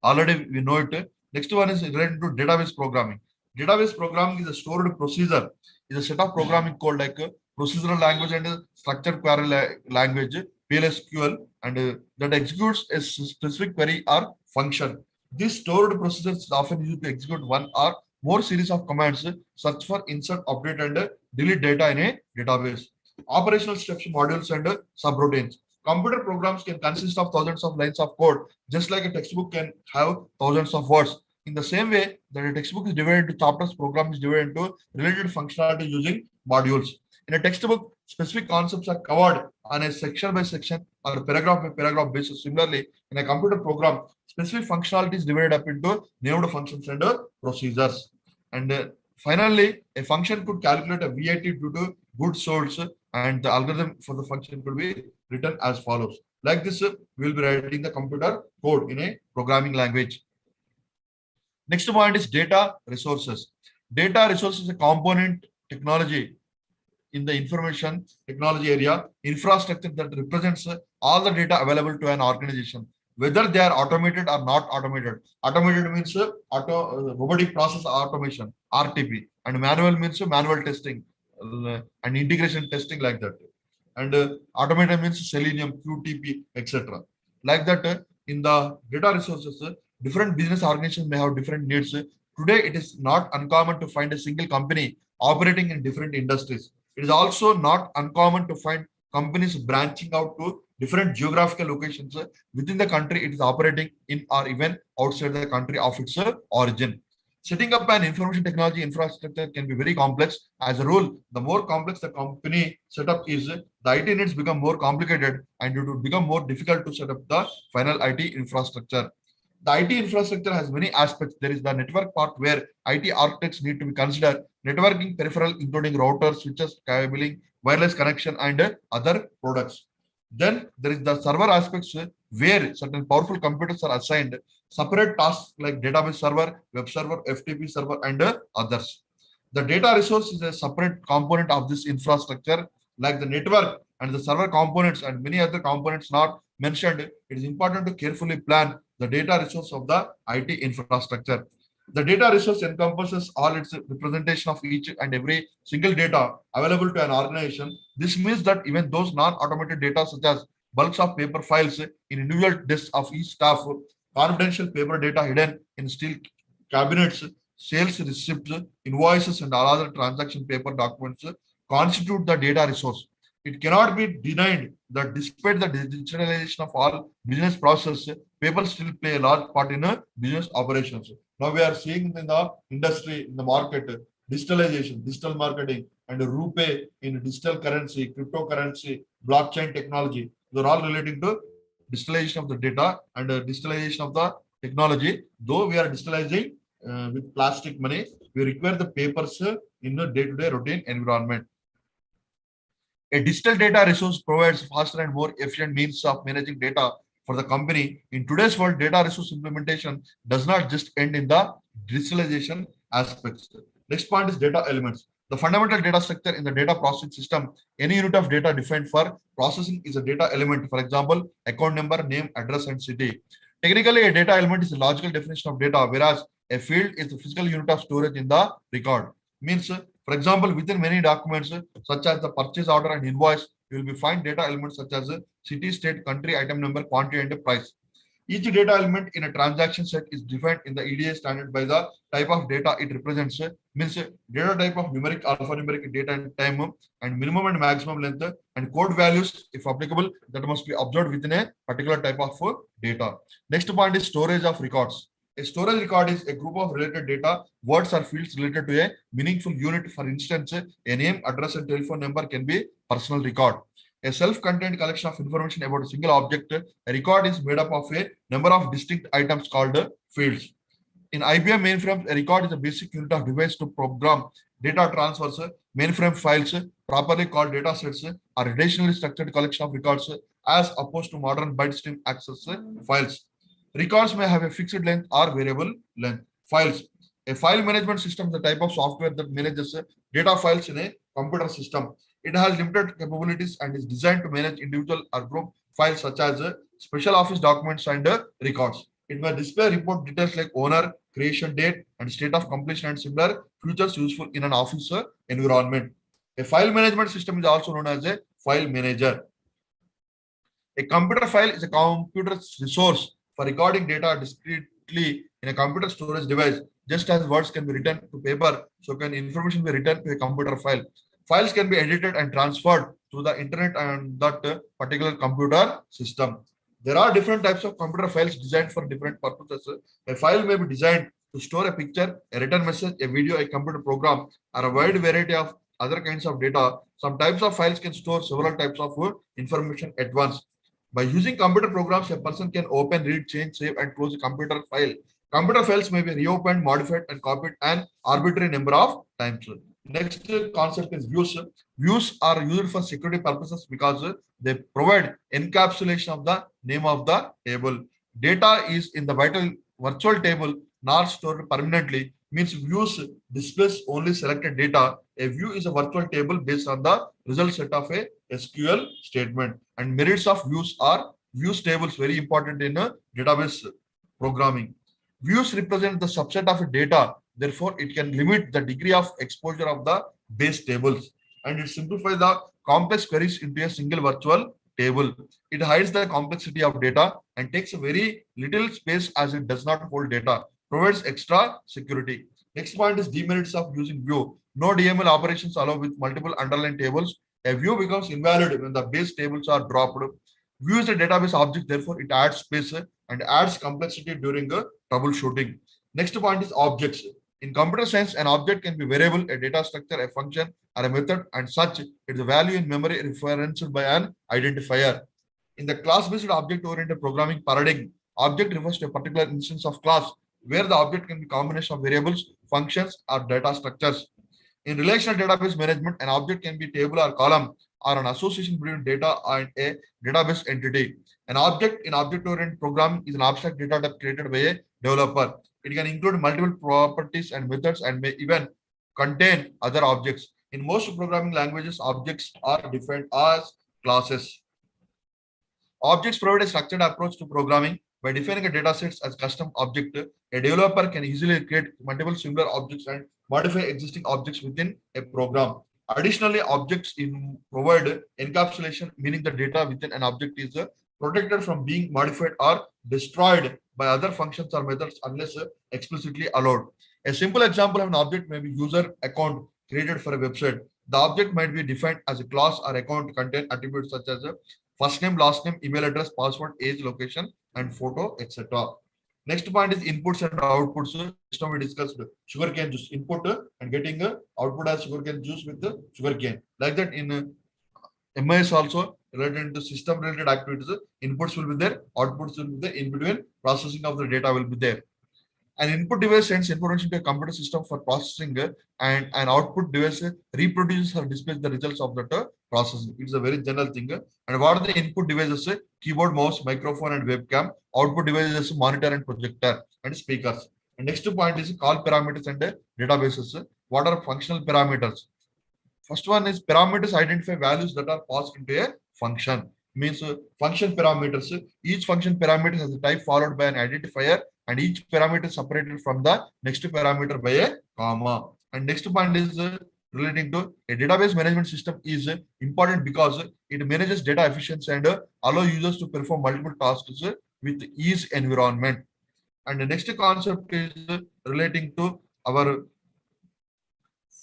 Already we know it. Next one is related to database programming. Database programming is a stored procedure. Is a set of programming code like procedural language and structured query language, PLSQL, and that executes a specific query or function. This stored procedure is often used to execute one or more series of commands, search for, insert, update, and delete data in a database. Operational steps, modules, and subroutines. Computer programs can consist of thousands of lines of code, just like a textbook can have thousands of words. In the same way that a textbook is divided into chapters, program is divided into related functionality using modules. In a textbook, specific concepts are covered on a section by section or paragraph by paragraph basis. Similarly, in a computer program, specific functionality is divided up into named functions and procedures. And finally, a function could calculate a VAT due to good source, and the algorithm for the function could be written as follows. Like this, we will be writing the computer code in a programming language. Next point is data resources. Data resources is a component technology in the information technology area, infrastructure that represents all the data available to an organization, whether they are automated or not automated. Automated means robotic process automation, RTP, and manual means manual testing and integration testing like that. And automated means Selenium, QTP, etc. Like that, in the data resources, different business organizations may have different needs. Today, it is not uncommon to find a single company operating in different industries. It is also not uncommon to find companies branching out to different geographical locations within the country it is operating in or even outside the country of its origin. Setting up an information technology infrastructure can be very complex. As a rule, the more complex the company setup is, the IT needs become more complicated and it would become more difficult to set up the final IT infrastructure. The IT infrastructure has many aspects. There is the network part where IT architects need to be considered networking peripheral, including routers, switches, cabling, wireless connection, and other products. Then there is the server aspects where certain powerful computers are assigned separate tasks like database server, web server, FTP server, and others. The data resource is a separate component of this infrastructure, like the network and the server components and many other components not mentioned. It is important to carefully plan the data resource of the IT infrastructure. The data resource encompasses all its representation of each and every single data available to an organization. This means that even those non-automated data such as bulks of paper files in individual desks of each staff, confidential paper data hidden in steel cabinets, sales receipts, invoices, and all other transaction paper documents constitute the data resource. It cannot be denied that despite the digitalization of all business processes, paper still play a large part in business operations. Now we are seeing in the industry, in the market, digitalization, digital marketing, and RuPay in digital currency, cryptocurrency, blockchain technology. They're all relating to digitalization of the data and digitalization of the technology. Though we are digitalizing with plastic money, we require the papers in the day-to-day routine environment. A digital data resource provides faster and more efficient means of managing data for the company. In today's world, data resource implementation does not just end in the digitalization aspects. Next point is data elements. The fundamental data structure in the data processing system, any unit of data defined for processing is a data element. For example, account number, name, address, and city. Technically, a data element is a logical definition of data, whereas a field is the physical unit of storage in the record. Means, for example, within many documents, such as the purchase order and invoice, you will be find data elements such as city, state, country, item number, quantity, and price. Each data element in a transaction set is defined in the EDA standard by the type of data it represents. Means data type of numeric, alphanumeric data and time and minimum and maximum length and code values, if applicable, that must be observed within a particular type of data. Next point is storage of records. A storage record is a group of related data, words or fields related to a meaningful unit. For instance, a name, address, and telephone number can be personal record. A self-contained collection of information about a single object. A record is made up of a number of distinct items called fields. In IBM mainframe, a record is a basic unit of device to program data transfers. Mainframe files, properly called data sets, are relationally structured collection of records as opposed to modern byte stream access files. Records may have a fixed length or variable length. Files. A file management system is the type of software that manages data files in a computer system. It has limited capabilities and is designed to manage individual or group files such as special office documents and records. It may display report details like owner, creation date, and state of completion and similar features useful in an office environment. A file management system is also known as a file manager. A computer file is a computer's resource for recording data discretely in a computer storage device. Just as words can be written to paper, so can information be written to a computer file. Files can be edited and transferred through the internet and that particular computer system. There are different types of computer files designed for different purposes. A file may be designed to store a picture, a written message, a video, a computer program, or a wide variety of other kinds of data. Some types of files can store several types of information at once. By using computer programs, a person can open, read, change, save, and close a computer file. Computer files may be reopened, modified, and copied an arbitrary number of times. Next concept is views. Views are used for security purposes because they provide encapsulation of the name of the table. Data is in the virtual table, not stored permanently. Means views displays only selected data. A view is a virtual table based on the result set of a SQL statement. And merits of views are views tables, very important in database programming. Views represent the subset of data. Therefore, it can limit the degree of exposure of the base tables and it simplifies the complex queries into a single virtual table. It hides the complexity of data and takes a very little space as it does not hold data, provides extra security. Next point is demerits of using view. No DML operations allow with multiple underlying tables. A view becomes invalid when the base tables are dropped. View is a database object, therefore it adds space and adds complexity during troubleshooting. Next point is objects. In computer science, an object can be variable, a data structure, a function, or a method, and such. Its value in memory referenced by an identifier. In the class-based object-oriented programming paradigm, object refers to a particular instance of class where the object can be a combination of variables, functions, or data structures. In relational database management, an object can be a table or column or an association between data and a database entity. An object in object-oriented programming is an abstract data type created by a developer. It can include multiple properties and methods and may even contain other objects. In most programming languages, objects are defined as classes. Objects provide a structured approach to programming. By defining a dataset as custom object, a developer can easily create multiple similar objects and modify existing objects within a program. Additionally, objects provide encapsulation, meaning the data within an object is protected from being modified or destroyed by other functions or methods unless explicitly allowed. A simple example of an object may be user account created for a website. The object might be defined as a class or account contain attributes such as first name, last name, email address, password, age, location, and photo, etc. Next point is inputs and outputs. Just now we discussed sugarcane juice input and getting output as sugarcane juice with the sugarcane. Like that in MIS also related to system related activities, inputs will be there, outputs will be there. In between, processing of the data will be there. An input device sends information to a computer system for processing, and an output device reproduces or displays the results of that processing. It's a very general thing. And what are the input devices? Keyboard, mouse, microphone, and webcam. Output devices, monitor and projector, and speakers. And next point is call parameters and databases. What are functional parameters? First one is parameters identify values that are passed into a function. Means function parameters. Each function parameter has a type followed by an identifier, and each parameter is separated from the next parameter by a comma. And next point is relating to a database management system is important because it manages data efficiency and allow users to perform multiple tasks with ease environment. And the next concept is relating to our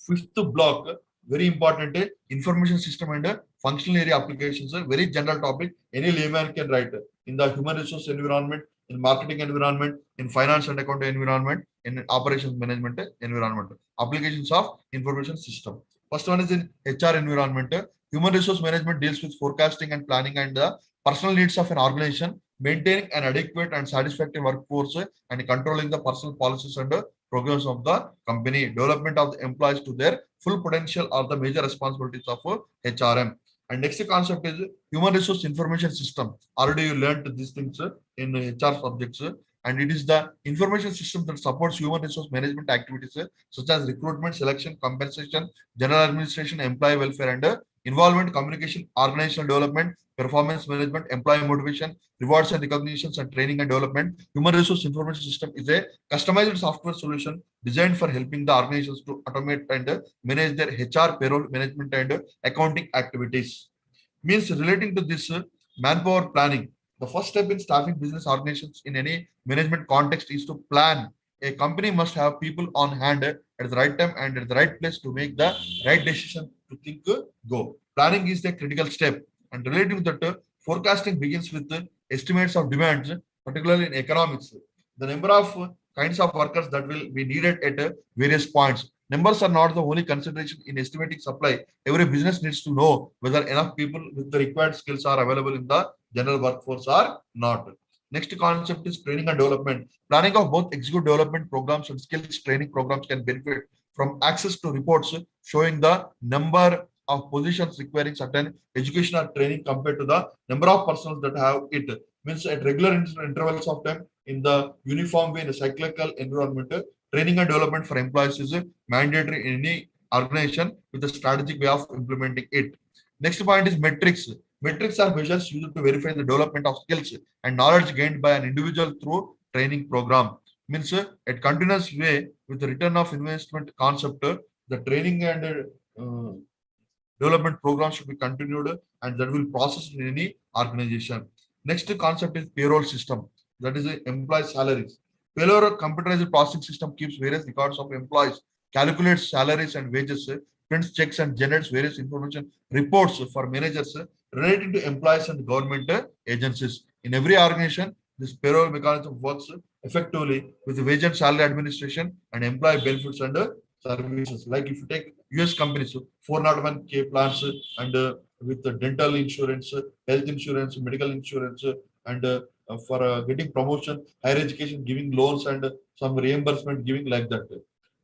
fifth block, very important, information system and functional area applications, a very general topic. Any layman can write in the human resource environment, in marketing environment, in finance and accounting environment, in operations management environment. Applications of information system. First one is in HR environment. Human resource management deals with forecasting and planning and the personal needs of an organization, maintaining an adequate and satisfactory workforce, and controlling the personal policies and progress of the company. Development of the employees to their full potential are the major responsibilities of HRM. And next concept is human resource information system. Already you learned these things in HR subjects, and it is the information system that supports human resource management activities such as recruitment, selection, compensation, general administration, employee welfare, and involvement, communication, organizational development, performance management, employee motivation, rewards and recognitions, and training and development. Human resource information system is a customized software solution designed for helping the organizations to automate and manage their HR, payroll management, and accounting activities. Means relating to this manpower planning. The first step in staffing business organizations in any management context is to plan. A company must have people on hand at the right time and at the right place to make the right decision to think go. Planning is the critical step. And relating to that, forecasting begins with estimates of demands, particularly in economics. The number of kinds of workers that will be needed at various points. Numbers are not the only consideration in estimating supply. Every business needs to know whether enough people with the required skills are available in the general workforce or not. Next concept is training and development. Planning of both executive development programs and skills training programs can benefit from access to reports showing the number of positions requiring certain education or training compared to the number of persons that have it. Means at regular intervals of time in the uniform way in a cyclical environment, training and development for employees is mandatory in any organization with a strategic way of implementing it. Next point is metrics. Metrics are measures used to verify the development of skills and knowledge gained by an individual through training program. Means at continuous way with the return of investment concept, the training and development program should be continued and that will process in any organization. Next concept is payroll system. That is employee salaries. Payroll computerized processing system keeps various records of employees, calculates salaries and wages, prints checks and generates various information reports for managers relating to employees and government agencies. In every organization, this payroll mechanism works effectively with wage and salary administration and employee benefits and services. Like if you take US companies, 401k plans and with the dental insurance, health insurance, medical insurance, and for getting promotion, higher education, giving loans and some reimbursement, giving like that.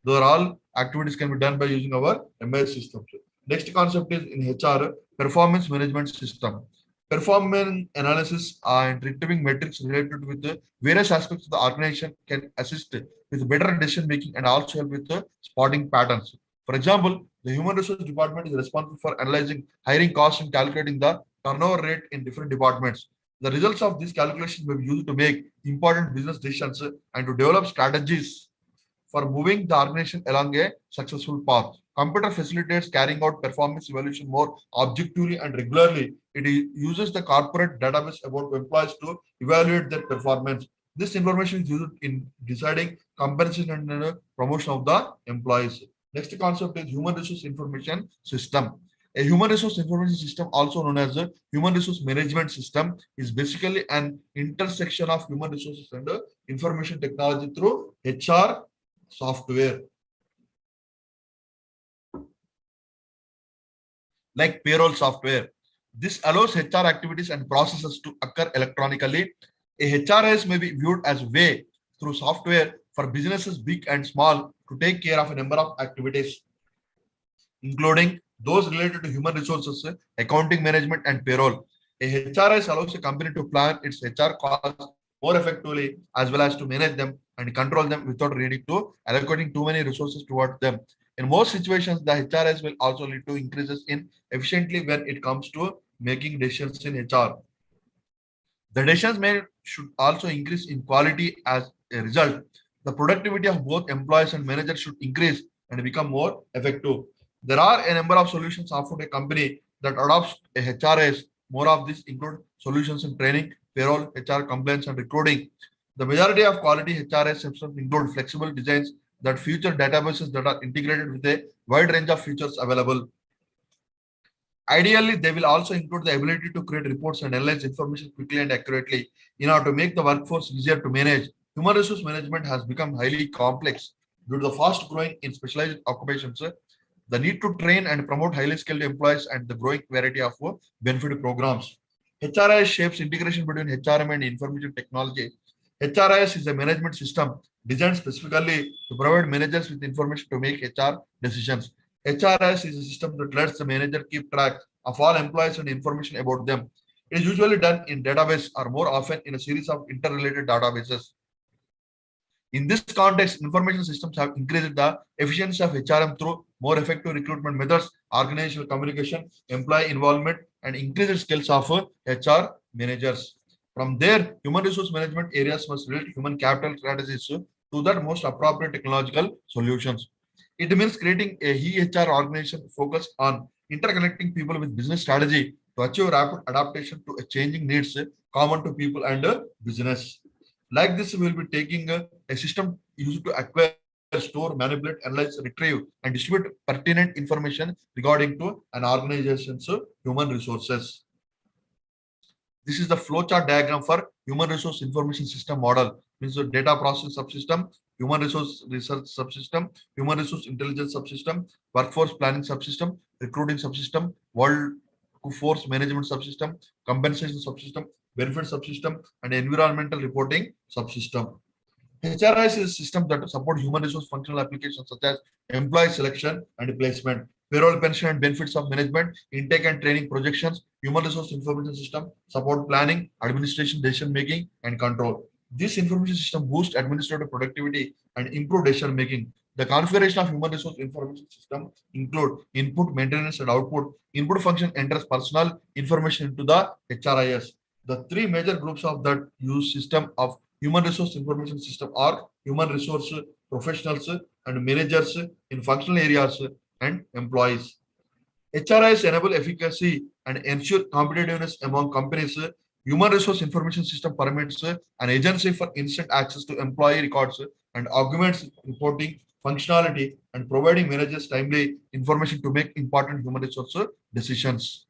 Those are all activities can be done by using our MIS systems. Next concept is in HR, performance management system. Performance analysis and retrieving metrics related with the various aspects of the organization can assist with better decision making and also help with spotting patterns. For example, the human resource department is responsible for analyzing hiring costs and calculating the turnover rate in different departments. The results of these calculations may be used to make important business decisions and to develop strategies for moving the organization along a successful path. Computer facilitates carrying out performance evaluation more objectively and regularly. It uses the corporate database about employees to evaluate their performance. This information is used in deciding compensation and promotion of the employees. Next concept is human resource information system. A human resource information system, also known as a human resource management system, is basically an intersection of human resources and information technology through HR software like payroll software. This allows HR activities and processes to occur electronically. A HRIS may be viewed as a way through software for businesses big and small to take care of a number of activities, including those related to human resources, accounting management, and payroll. A HRIS allows a company to plan its HR costs more effectively as well as to manage them and control them without needing to allocating too many resources towards them. In most situations, the HRS will also lead to increases in efficiently when it comes to making decisions in HR. The decisions made should also increase in quality as a result. The productivity of both employees and managers should increase and become more effective. There are a number of solutions offered a company that adopts a HRS. More of these include solutions in training, payroll, HR compliance, and recruiting. The majority of quality HRS systems include flexible designs that feature databases that are integrated with a wide range of features available. Ideally, they will also include the ability to create reports and analyze information quickly and accurately in order to make the workforce easier to manage. Human resource management has become highly complex due to the fast growing in specialized occupations, the need to train and promote highly skilled employees, and the growing variety of benefit programs. HRIS shapes integration between HRM and information technology. HRIS is a management system designed specifically to provide managers with information to make HR decisions. HRIS is a system that lets the manager keep track of all employees and information about them. It is usually done in database or more often in a series of interrelated databases. In this context, information systems have increased the efficiency of HRM through more effective recruitment methods, organizational communication, employee involvement, and increased skills of HR managers. From there, human resource management areas must relate human capital strategies to that most appropriate technological solutions. It means creating a EHR organization focused on interconnecting people with business strategy to achieve rapid adaptation to changing needs common to people and business. Like this, we will be taking a system used to acquire, store, manipulate, analyze, retrieve, and distribute pertinent information regarding to an organization's human resources. This is the flowchart diagram for human resource information system model. Means the data processing subsystem, human resource research subsystem, human resource intelligence subsystem, workforce planning subsystem, recruiting subsystem, workforce management subsystem, compensation subsystem, benefit subsystem, and environmental reporting subsystem. HRIS is a system that support human resource functional applications such as employee selection and placement, payroll, pension and benefits of management, intake and training projections, human resource information system, support planning, administration, decision making, and control. This information system boosts administrative productivity and improve decision making. The configuration of human resource information system include input, maintenance, and output. Input function enters personal information into the HRIS. The three major groups of that use system of human resource information system are human resource professionals and managers in functional areas and employees. HRIs enable efficacy and ensure competitiveness among companies. Human resource information system permits an agency for instant access to employee records and augments reporting functionality and providing managers timely information to make important human resource decisions.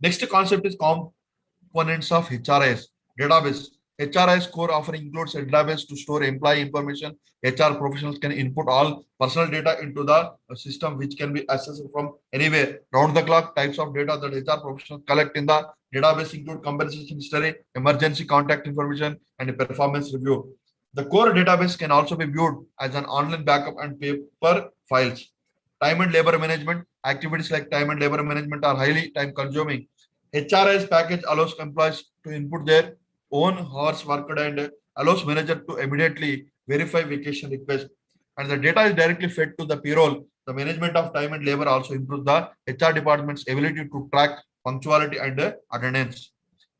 Next concept is components of HRIS database. HRIS core offering includes a database to store employee information. HR professionals can input all personal data into the system, which can be accessed from anywhere. Round the clock types of data that HR professionals collect in the database include compensation history, emergency contact information, and a performance review. The core database can also be viewed as an online backup and paper files. Time and labor management activities like time and labor management are highly time consuming. HRIS package allows employees to input their own hours worked and allows manager to immediately verify vacation request. And the data is directly fed to the payroll. The management of time and labor also improves the HR department's ability to track punctuality and attendance.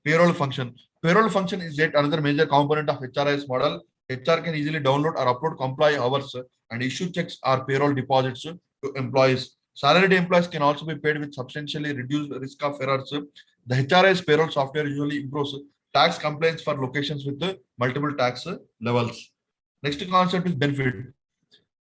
Payroll function. Payroll function is yet another major component of HRIS model. HR can easily download or upload comply hours and issue checks or payroll deposits to employees. Salaried employees can also be paid with substantially reduced risk of errors. The HRIS payroll software usually improves tax compliance for locations with multiple tax levels. Next concept is benefit.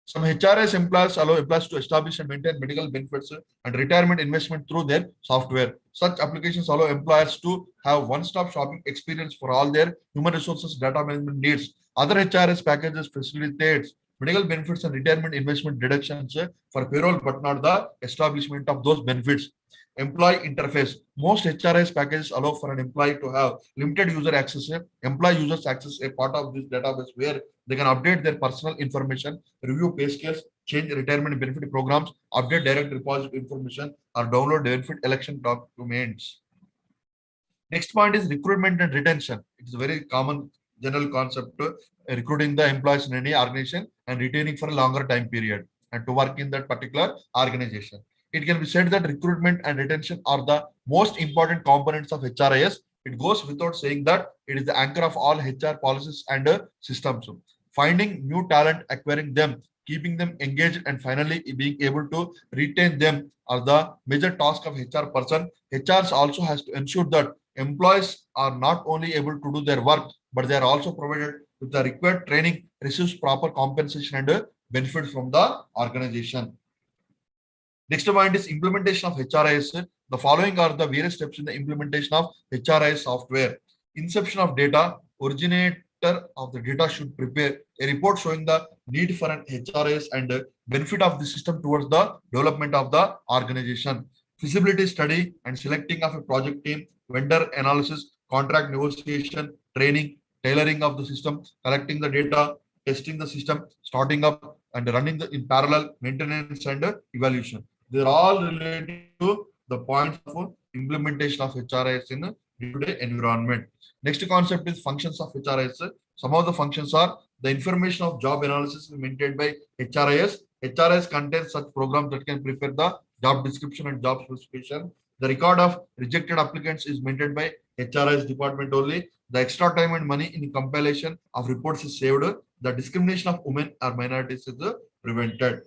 Some HRS employers allow employees to establish and maintain medical benefits and retirement investment through their software. Such applications allow employers to have one-stop shopping experience for all their human resources data management needs. Other HRS packages facilitates medical benefits and retirement investment deductions for payroll, but not the establishment of those benefits. Employee interface. Most HRS packages allow for an employee to have limited user access. Employee users access a part of this database where they can update their personal information, review pay scales, change retirement benefit programs, update direct deposit information, or download benefit election documents. Next point is recruitment and retention. It's a very common general concept to recruiting the employees in any organization and retaining for a longer time period and to work in that particular organization. It can be said that recruitment and retention are the most important components of HRIS. It goes without saying that it is the anchor of all HR policies and systems. Finding new talent, acquiring them, keeping them engaged, and finally being able to retain them are the major task of HR person. HR also has to ensure that employees are not only able to do their work, but they are also provided with the required training, receives proper compensation and benefits from the organization. Next point is implementation of HRIS. The following are the various steps in the implementation of HRIS software. Inception of data. Originator of the data should prepare a report showing the need for an HRIS and benefit of the system towards the development of the organization. Feasibility study and selecting of a project team, vendor analysis, contract negotiation, training, tailoring of the system, collecting the data, testing the system, starting up and running the in parallel maintenance and evaluation. They're all related to the points of implementation of HRIS in day-to-day environment. Next concept is functions of HRIS. Some of the functions are the information of job analysis is maintained by HRIS. HRIS contains such programs that can prepare the job description and job specification. The record of rejected applicants is maintained by HRIS department only. The extra time and money in compilation of reports is saved. The discrimination of women or minorities is prevented.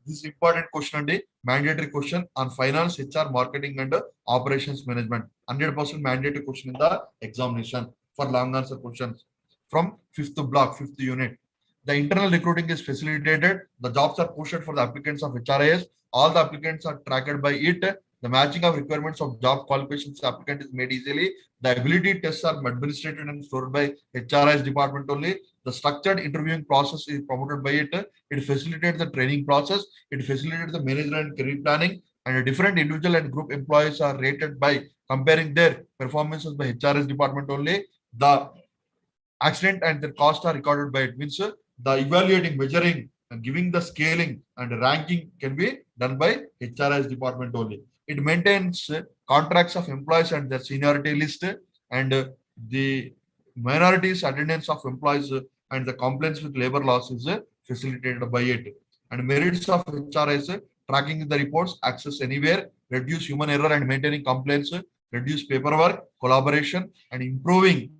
This is important question and a mandatory question on finance, HR, marketing, and operations management. 100% mandatory question in the examination for long answer questions from fifth block, fifth unit. The internal recruiting is facilitated. The jobs are posted for the applicants of HRIS. All the applicants are tracked by it. The matching of requirements of job qualifications applicant is made easily. The ability tests are administered and stored by HRIS department only. The structured interviewing process is promoted by it. It facilitates the training process. It facilitates the management and career planning. And different individual and group employees are rated by comparing their performances by HRS department only. The accident and their cost are recorded by it. Means the evaluating, measuring, and giving the scaling and ranking can be done by HRS department only. It maintains contracts of employees and their seniority list and the minorities attendance of employees and the compliance with labor laws is facilitated by it. And merits of HRS, tracking the reports, access anywhere, reduce human error and maintaining compliance, reduce paperwork, collaboration, and improving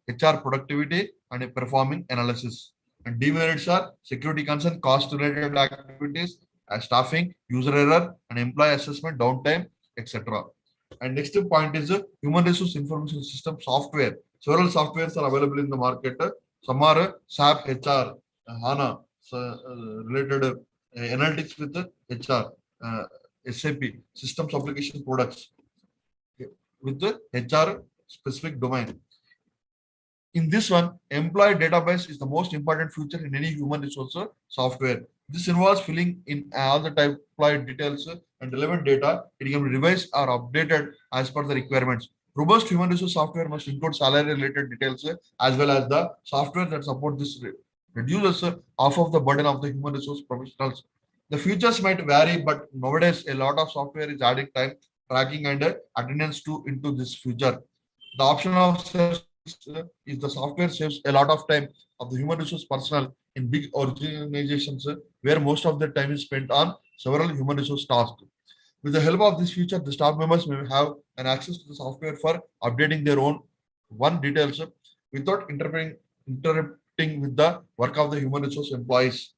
HR productivity and performing analysis. And demerits are security concern, cost related activities, staffing, user error, and employee assessment, downtime, etc. And next point is human resource information system software. Several softwares are available in the market. Some are SAP HR, HANA, related analytics with HR, SAP, systems application products with the HR specific domain. In this one, employee database is the most important feature in any human resource software. This involves filling in all the type employee details and relevant data. It can be revised or updated as per the requirements. Robust human resource software must include salary related details as well as the software that support this reduces half of the burden of the human resource professionals. The futures might vary, but nowadays a lot of software is adding time tracking and attendance to into this future. The option of is the software saves a lot of time of the human resource personnel in big organizations where most of the time is spent on several human resource tasks. With the help of this feature, the staff members may have an access to the software for updating their own one details without interrupting with the work of the human resource employees.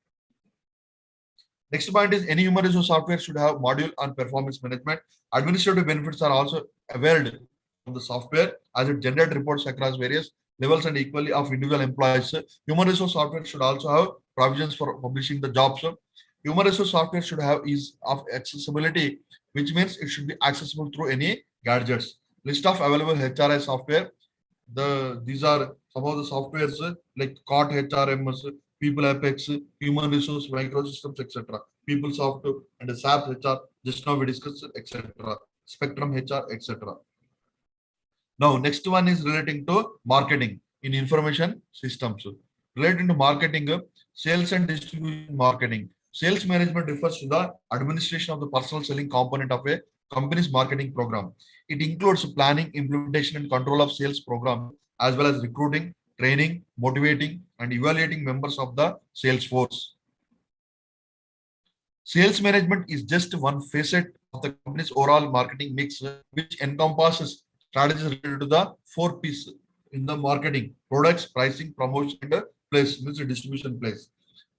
Next point is any human resource software should have module on performance management. Administrative benefits are also availed from the software as it generates reports across various levels and equally of individual employees. Human resource software should also have provisions for publishing the jobs. Human resource software should have ease of accessibility, which means it should be accessible through any gadgets. List of available HRI software. These are some of the softwares like COT HRMS, People Apex, Human Resource Microsystems, etc. PeopleSoft and SAP HR. Just now we discussed, etc. Spectrum HR, etc. Now, next one is relating to marketing in information systems. Relating to marketing, sales and distribution marketing. Sales management refers to the administration of the personal selling component of a company's marketing program. It includes planning, implementation, and control of sales program, as well as recruiting, training, motivating, and evaluating members of the sales force. Sales management is just one facet of the company's overall marketing mix, which encompasses strategies related to the four P's in the marketing: products, pricing, promotion, and place, means distribution place.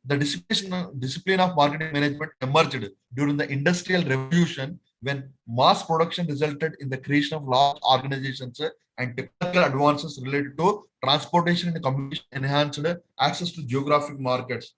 The discipline of marketing management emerged during the industrial revolution when mass production resulted in the creation of large organizations and technical advances related to transportation and communication enhanced access to geographic markets.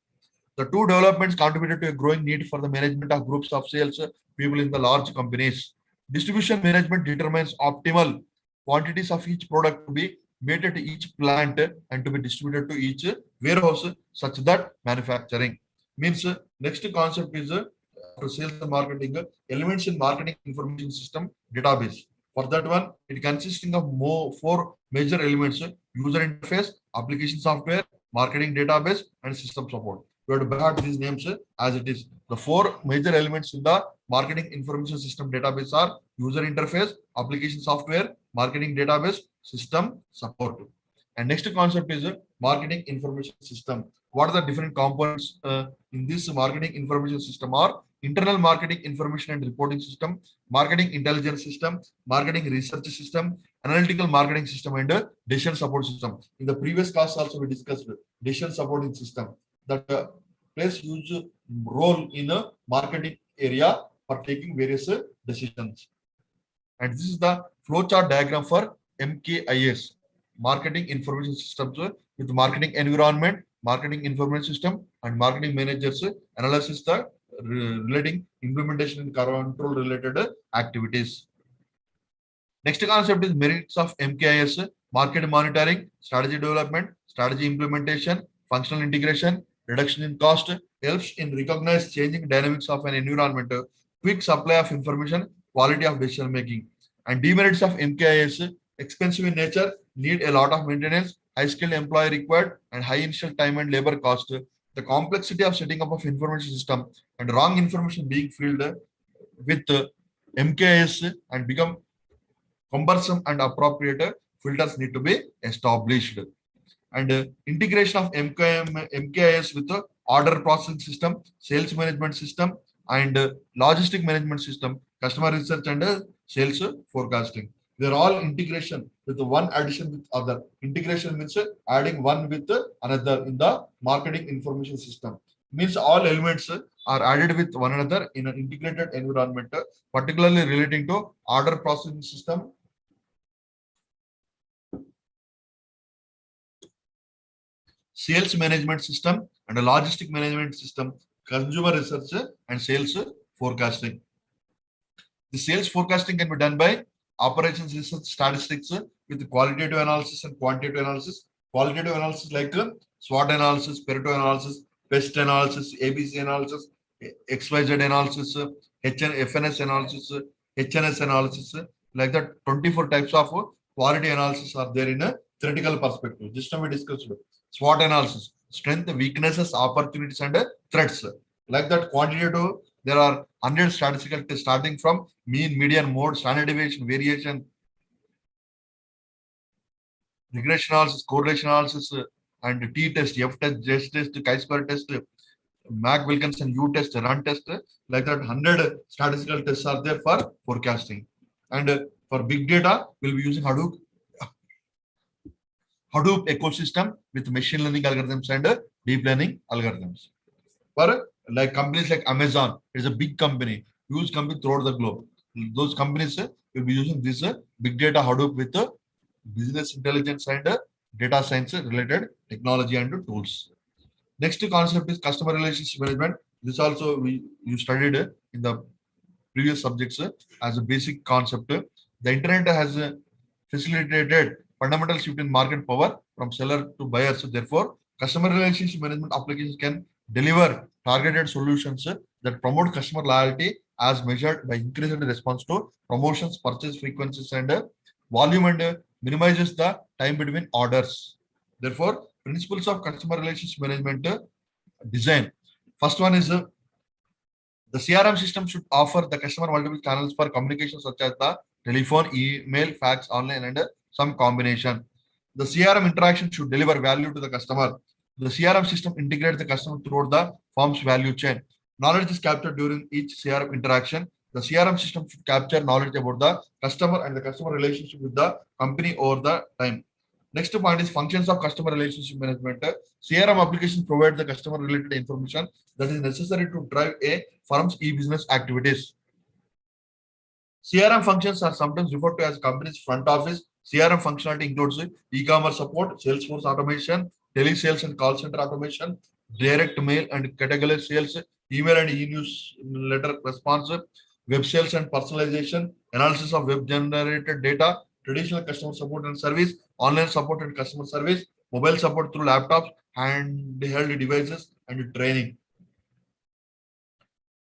The two developments contributed to a growing need for the management of groups of sales people in the large companies. Distribution management determines optimal quantities of each product to be made at each plant and to be distributed to each warehouse such that manufacturing means next concept is after sales and marketing elements in marketing information system database. For that one, it consisting of four major elements: user interface, application software, marketing database, and system support. We have to by heart these names as it is. The four major elements in the marketing information system database are user interface, application software, marketing database, system support. And next concept is marketing information system. What are the different components in this marketing information system are internal marketing information and reporting system, marketing intelligence system, marketing research system, analytical marketing system, and decision support system. In the previous class also we discussed decision supporting system that plays huge role in a marketing area for taking various decisions. And this is the flowchart diagram for MKIS, marketing information systems with marketing environment, marketing information system, and marketing managers analysis the relating implementation and control related activities. Next concept is merits of MKIS: market monitoring, strategy development, strategy implementation, functional integration, reduction in cost, helps in recognize changing dynamics of an environment, quick supply of information, quality of decision making. And demerits of MKIS: expensive in nature, need a lot of maintenance, high skilled employee required, and high initial time and labor cost. The complexity of setting up of information system and wrong information being filled with MKIS and become cumbersome and appropriate filters need to be established. And integration of MKIS with the order processing system, sales management system, and logistic management system, customer research, and sales forecasting. They're all integration with one addition with other. Integration means adding one with another in the marketing information system. Means all elements are added with one another in an integrated environment, particularly relating to order processing system, sales management system, and a logistic management system, consumer research, and sales forecasting. The sales forecasting can be done by operations research statistics with qualitative analysis and quantitative analysis, Qualitative analysis like SWOT analysis, Pareto analysis, PEST analysis, ABC analysis, XYZ analysis, FNS analysis, HNS analysis, like that 24 types of quality analysis are there in a theoretical perspective. Just now we discussed SWOT analysis, strength, weaknesses, opportunities, and threats. Like that quantitative, there are 100 statistical tests starting from mean, median, mode, standard deviation, variation, regression analysis, correlation analysis, and T test, F test, J test, chi-square test, Mac Wilkinson U test, run test, like that 100 statistical tests are there for forecasting. And for big data, we'll be using Hadoop ecosystem with machine learning algorithms and deep learning algorithms. For like companies like Amazon, it's a big company, huge company throughout the globe. Those companies will be using this big data Hadoop with business intelligence and data science related technology and tools. Next concept is customer relationship management. This also you studied in the previous subjects as a basic concept. The internet has facilitated fundamental shift in market power from seller to buyer. So therefore, customer relationship management applications can deliver targeted solutions that promote customer loyalty as measured by increasing the response to promotions, purchase frequencies, and volume, and minimizes the time between orders. Therefore, principles of customer relationship management design. First one is the CRM system should offer the customer multiple channels for communication, such as the telephone, email, fax, online, and some combination. The CRM interaction should deliver value to the customer. The CRM system integrates the customer throughout the firm's value chain. Knowledge is captured during each CRM interaction. The CRM system should capture knowledge about the customer and the customer relationship with the company over the time. Next point is functions of customer relationship management. CRM applications provide the customer related information that is necessary to drive a firm's e-business activities. CRM functions are sometimes referred to as company's front office. CRM functionality includes e-commerce support, Salesforce automation, telesales and call center automation, direct mail and category sales, email and e-newsletter response, web sales and personalization, analysis of web generated data, traditional customer support and service, online support and customer service, mobile support through laptops, handheld devices, and training.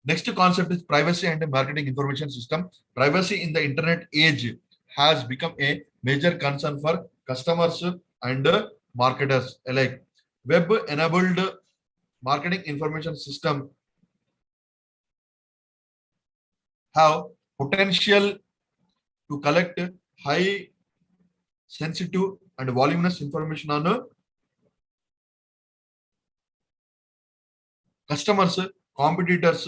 Next concept is privacy and marketing information system. Privacy in the internet age has become a major concern for customers and marketers alike. Web-enabled marketing information system have potential to collect high sensitive and voluminous information on customers, competitors,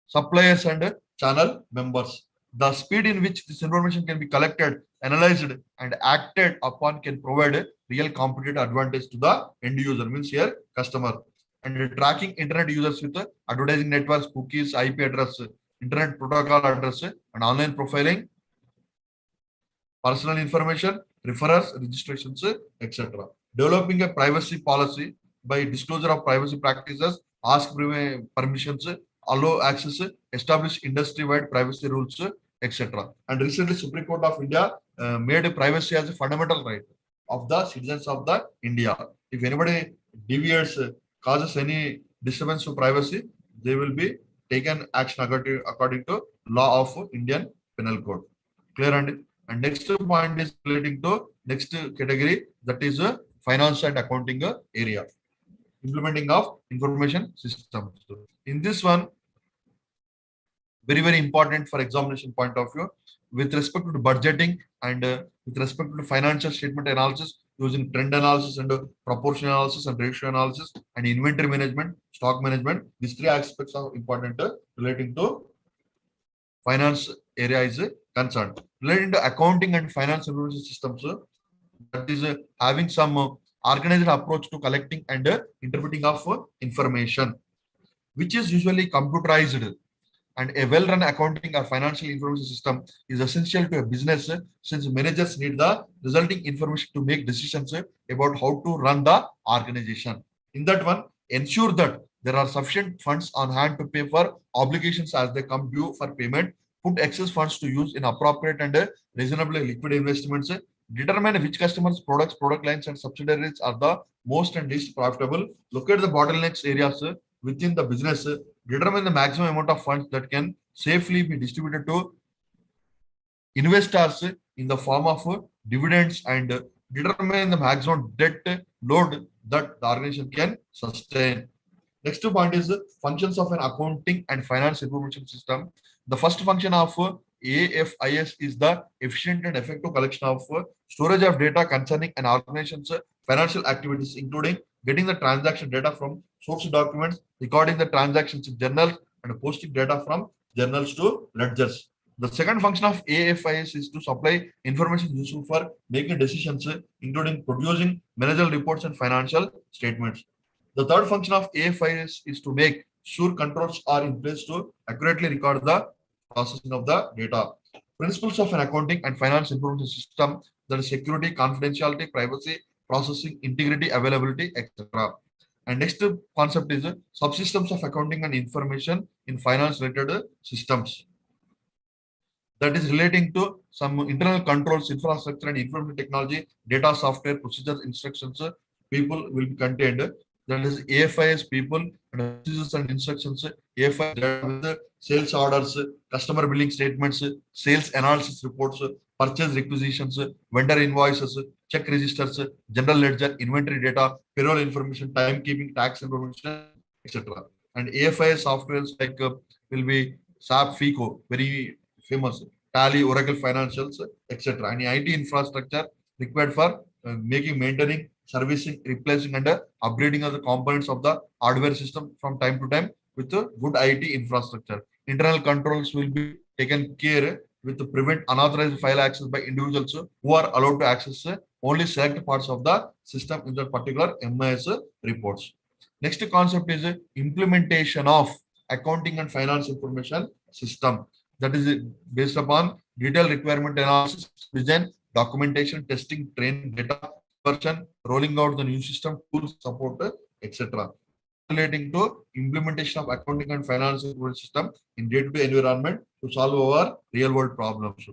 suppliers, and channel members. The speed in which this information can be collected, analyzed, and acted upon can provide a real competitive advantage to the end user, means here customer. And tracking internet users with advertising networks, cookies, IP address, internet protocol address, and online profiling, personal information, referrals, registrations, etc. Developing a privacy policy by disclosure of privacy practices, ask permissions, allow access, establish industry-wide privacy rules, etc. And recently, Supreme Court of India made privacy as a fundamental right of the citizens of the India. If anybody deviates, causes any disturbance to privacy, they will be taken action according to law of Indian Penal Code. Clear? And next point is relating to next category, that is finance and accounting area. Implementing of information systems. In this one, very important for examination point of view, with respect to budgeting and with respect to financial statement analysis, using trend analysis and proportion analysis and ratio analysis and inventory management, stock management. These three aspects are important relating to finance area is concerned. Relating to accounting and finance information systems, that is having some organized approach to collecting and interpreting of information, which is usually computerized. And a well-run accounting or financial information system is essential to a business since managers need the resulting information to make decisions about how to run the organization. In that one, ensure that there are sufficient funds on hand to pay for obligations as they come due for payment. Put excess funds to use in appropriate and reasonably liquid investments. Determine which customers, products, product lines, and subsidiaries are the most and least profitable. Locate the bottlenecks areas within the business. Determine the maximum amount of funds that can safely be distributed to investors in the form of dividends, and determine the maximum debt load that the organization can sustain. Next point is functions of an accounting and finance information system. The first function of AFIS is the efficient and effective collection of storage of data concerning an organization's financial activities, including getting the transaction data from source documents, recording the transactions in journals, and posting data from journals to ledgers. The second function of AFIS is to supply information useful for making decisions, including producing managerial reports and financial statements. The third function of AFIS is to make sure controls are in place to accurately record the processing of the data. Principles of an accounting and finance information system, that is security, confidentiality, privacy, processing, integrity, availability, etc. And next concept is subsystems of accounting and information in finance related systems, that is relating to some internal controls, infrastructure, and information technology, data, software, procedures, instructions, people will be contained. That is AFIS people and procedures and instructions. AFIS data with the sales orders, customer billing statements, sales analysis reports, purchase requisitions, vendor invoices, check registers, general ledger, inventory data, payroll information, timekeeping, tax information, etc. And AFIS softwares like will be SAP FICO, very famous, Tally, Oracle Financials, etc. Any IT infrastructure required for making, maintaining, servicing, replacing, and upgrading of the components of the hardware system from time to time with a good IT infrastructure. Internal controls will be taken care with to prevent unauthorized file access by individuals who are allowed to access only select parts of the system in the particular MIS reports. Next concept is implementation of accounting and finance information system, that is based upon detailed requirement analysis, design, documentation, testing, training, data version, rolling out the new system, tools, support, etc. Relating to implementation of accounting and finance information system in day-to-day environment to solve our real-world problems.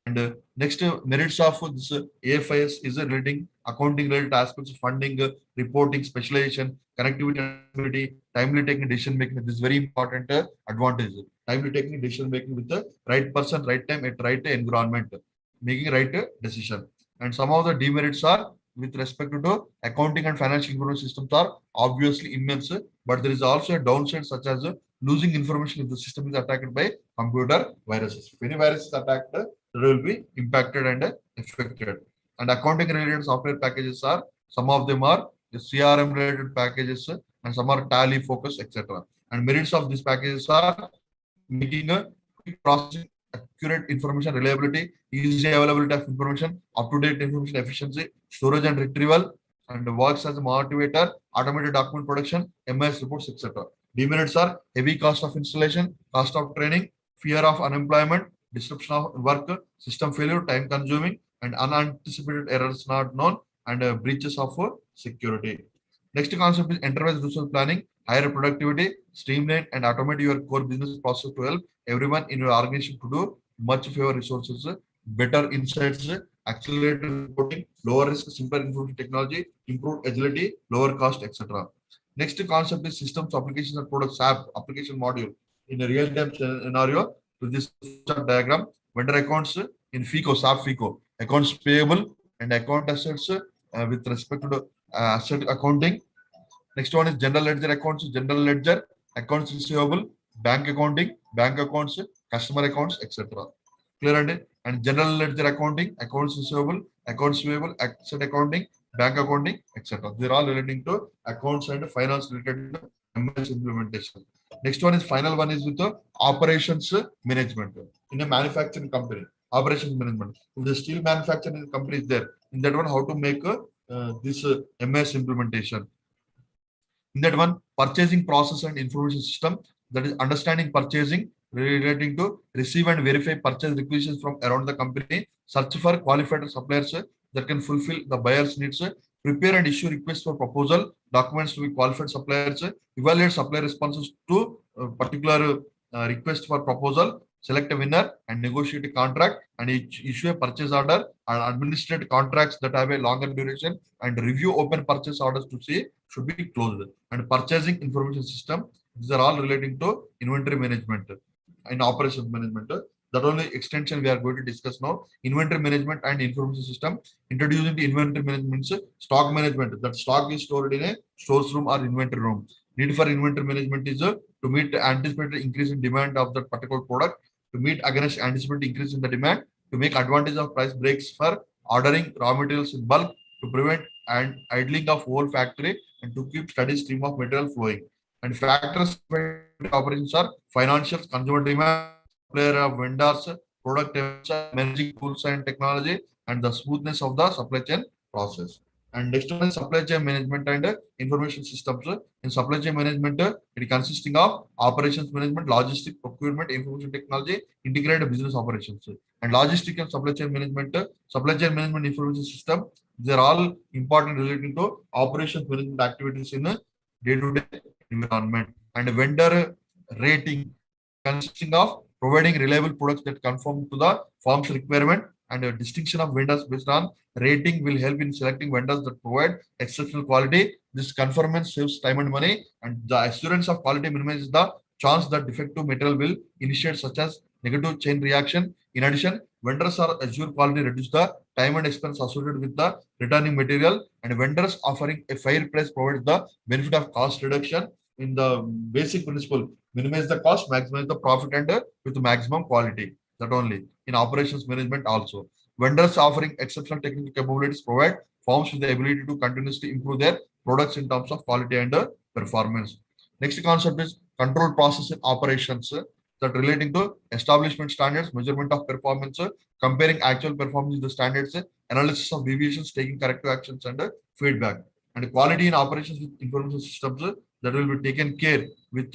And next merits of this AFIS is relating accounting related aspects, funding, reporting, specialization, connectivity, and timely taking decision making. This is very important advantage. Timely taking decision making with the right person, right time, at right environment, making right decision. And some of the demerits are with respect to accounting and financial information systems are obviously immense, but there is also a downside such as losing information if the system is attacked by computer viruses. If any virus is attacked, they will be impacted and affected. And accounting related software packages are, some of them are the CRM related packages and some are tally focus, etc. And merits of these packages are making a quick processing, accurate information, reliability, easy availability of information, up-to-date information efficiency, storage and retrieval, and works as a motivator, automated document production, MIS reports, etc. Demerits are heavy cost of installation, cost of training, fear of unemployment, disruption of work, system failure, time consuming, and unanticipated errors not known, and breaches of security. Next concept is enterprise resource planning, higher productivity, streamline and automate your core business process to help everyone in your organization to do much fewer resources, better insights, accelerated reporting, lower risk, simpler information technology, improved agility, lower cost, etc. Next concept is systems, applications, and products app application module in a real-time scenario with this diagram. Vendor accounts in FICO, SAP FICO, accounts payable and account assets with respect to the asset accounting. Next one is general ledger accounts, general ledger, accounts receivable, bank accounting, bank accounts, customer accounts, etc. Clear and general ledger accounting, accounts receivable, accounts payable, asset accounting, bank accounting, etc. They're all relating to accounts and finance related to MS implementation. Next one is final one is with the operations management in a manufacturing company. Operations management. If the steel manufacturing company is there, in that one, how to make this MS implementation. In that one, purchasing process and information system, that is understanding purchasing relating to receive and verify purchase requisitions from around the company, search for qualified suppliers that can fulfill the buyer's needs, prepare and issue requests for proposal, documents to be qualified suppliers, evaluate supplier responses to particular request for proposal, select a winner and negotiate a contract and issue a purchase order and administrate contracts that have a longer duration and review open purchase orders to see should be closed. And purchasing information system, these are all relating to inventory management and operations management. That only extension we are going to discuss now. Inventory management and information system. Introducing the inventory management, stock management. That stock is stored in a stores room or inventory room. Need for inventory management is to meet the anticipated increase in demand of that particular product, to meet against anticipated increase in the demand, to make advantage of price breaks for ordering raw materials in bulk, to prevent and idling of whole factory, and to keep steady stream of material flowing. And factors operations are financials, consumer demand, supplier of vendors, product managing tools and technology, and the smoothness of the supply chain process. And next one is supply chain management and information systems. In supply chain management, it consisting of operations management, logistics, procurement, information technology, integrated business operations. And logistic and supply chain management information system, they are all important relating to operations management activities in a day-to-day environment. And vendor rating consisting of providing reliable products that conform to the firm's requirement, and a distinction of vendors based on rating will help in selecting vendors that provide exceptional quality. This conformance saves time and money, and the assurance of quality minimizes the chance that defective material will initiate such as negative chain reaction. In addition, vendors are assure quality reduce the time and expense associated with the returning material, and vendors offering a fair price provides the benefit of cost reduction. In the basic principle, minimize the cost, maximize the profit, and with maximum quality. That only. In operations management also, vendors offering exceptional technical capabilities provide firms with the ability to continuously improve their products in terms of quality and performance. Next concept is control process in operations, that relating to establishment standards, measurement of performance, comparing actual performance with the standards, analysis of deviations, taking corrective actions, and feedback. And quality in operations with information systems, that will be taken care with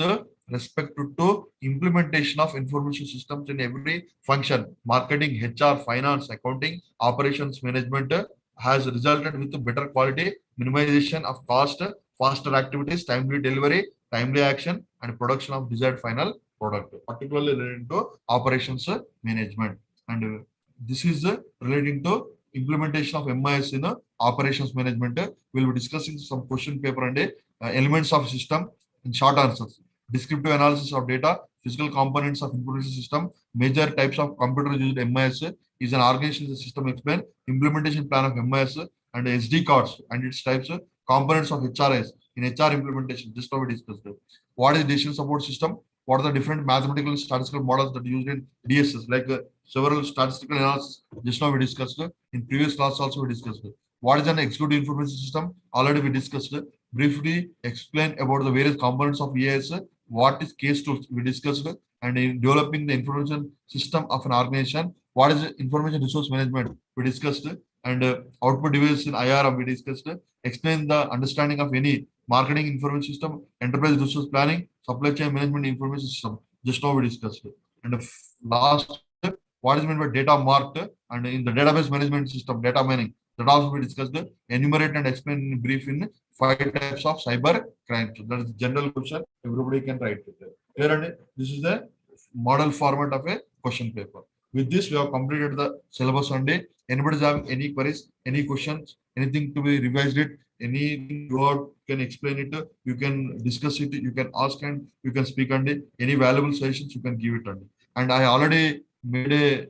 respect to implementation of information systems in every function. Marketing, HR, finance, accounting, operations management has resulted with better quality, minimization of cost, faster activities, timely delivery, timely action, and production of desired final product, particularly related to operations management. And this is relating to implementation of MIS in operations management. We'll be discussing some question paper and elements of system in short answers. Descriptive analysis of data, physical components of information system, major types of computer used MIS is an organization system explain, implementation plan of MIS and SD cards and its types, components of HRS in HR implementation, just now we discussed. What is decision support system? What are the different mathematical statistical models that are used in DSS, like several statistical analysis, just now we discussed. In previous class also we discussed. What is an executive information system? Already we discussed. Briefly explain about the various components of EIS. What is case tools? We discussed. And in developing the information system of an organization, what is information resource management? We discussed. And output devices in IRM we discussed. Explain the understanding of any marketing information system, enterprise resource planning, supply chain management information system. Just now we discussed. And last, what is meant by data marked and in the database management system, data mining. That also we discussed. Enumerate and explain in brief in 5 types of cyber crimes. That is the general question. Everybody can write it. Clear? And this is the model format of a question paper. With this, we have completed the syllabus on day. Anybody is having any queries, any questions, anything to be revised it, any word can explain it, you can discuss it, you can ask and you can speak on it. Any valuable suggestions you can give it on it. And I already made a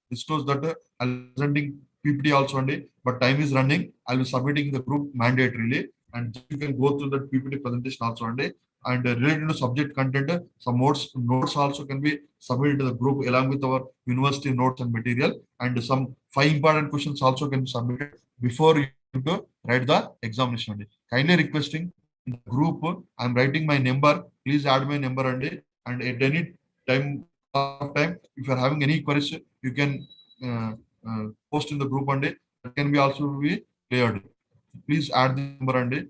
disclose that I'll be presenting PPT also on it, but time is running. I'll be submitting the group mandatorily, and you can go through that PPT presentation also on it. And related to subject content, some notes also can be submitted to the group along with our university notes and material. And some 5 important questions also can be submitted before you to write the examination. Kindly requesting in the group, I'm writing my number. Please add my number and at any time if you're having any queries, you can post in the group and it can be also be cleared. Please add the number and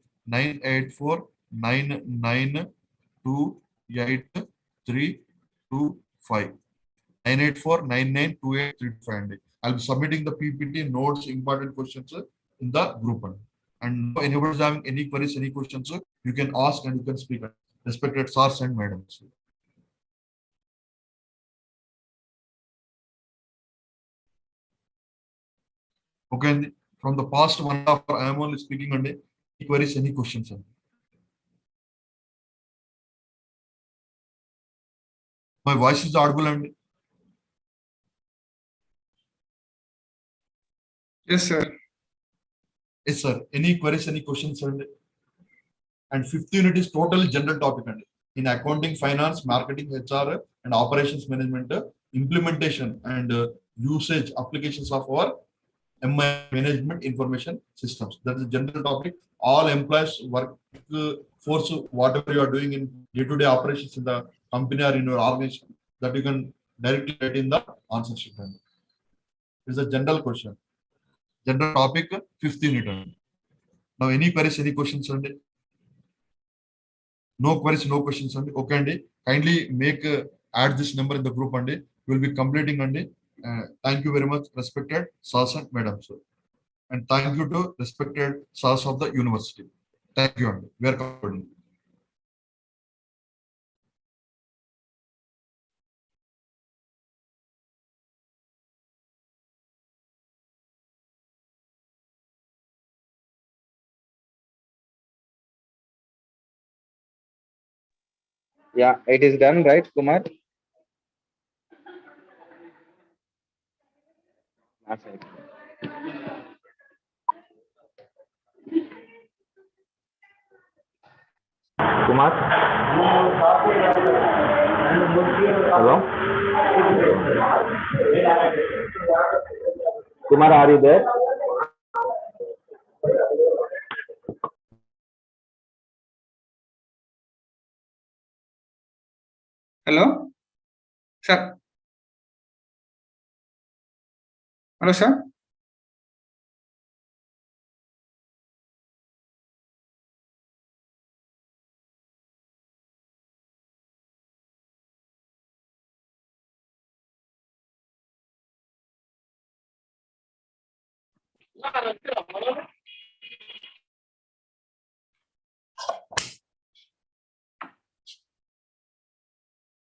98499283225. 98499283225. I'll be submitting the PPT notes, important questions in the group. And if anybody is having any queries, any questions, you can ask and you can speak. Respected sirs and madams. Okay, and from the past 1.5 hour, I am only speaking on any queries, any questions. My voice is audible and Yes, sir. yes, sir. Any queries, any questions, and fifth unit is totally general topic and in accounting, finance, marketing, HR, and operations management, implementation and usage applications of our MI management information systems. That is a general topic. All employees work force whatever you are doing in day-to-day operations in the company or in your organization that you can directly write in the answer sheet. It's a general question. General topic, fifth unit. Now, any queries, any questions, and no queries, no questions, and okay, and kindly make add this number in the group, and we'll be completing, and thank you very much, respected Sas and Madam, sir. And thank you to respected Sas of the university. Thank you, and we are concluding. Yeah, it is done, right, Kumar? Perfect. Kumar? Hello? Kumar, are you there? Hello, sir. Hello, sir.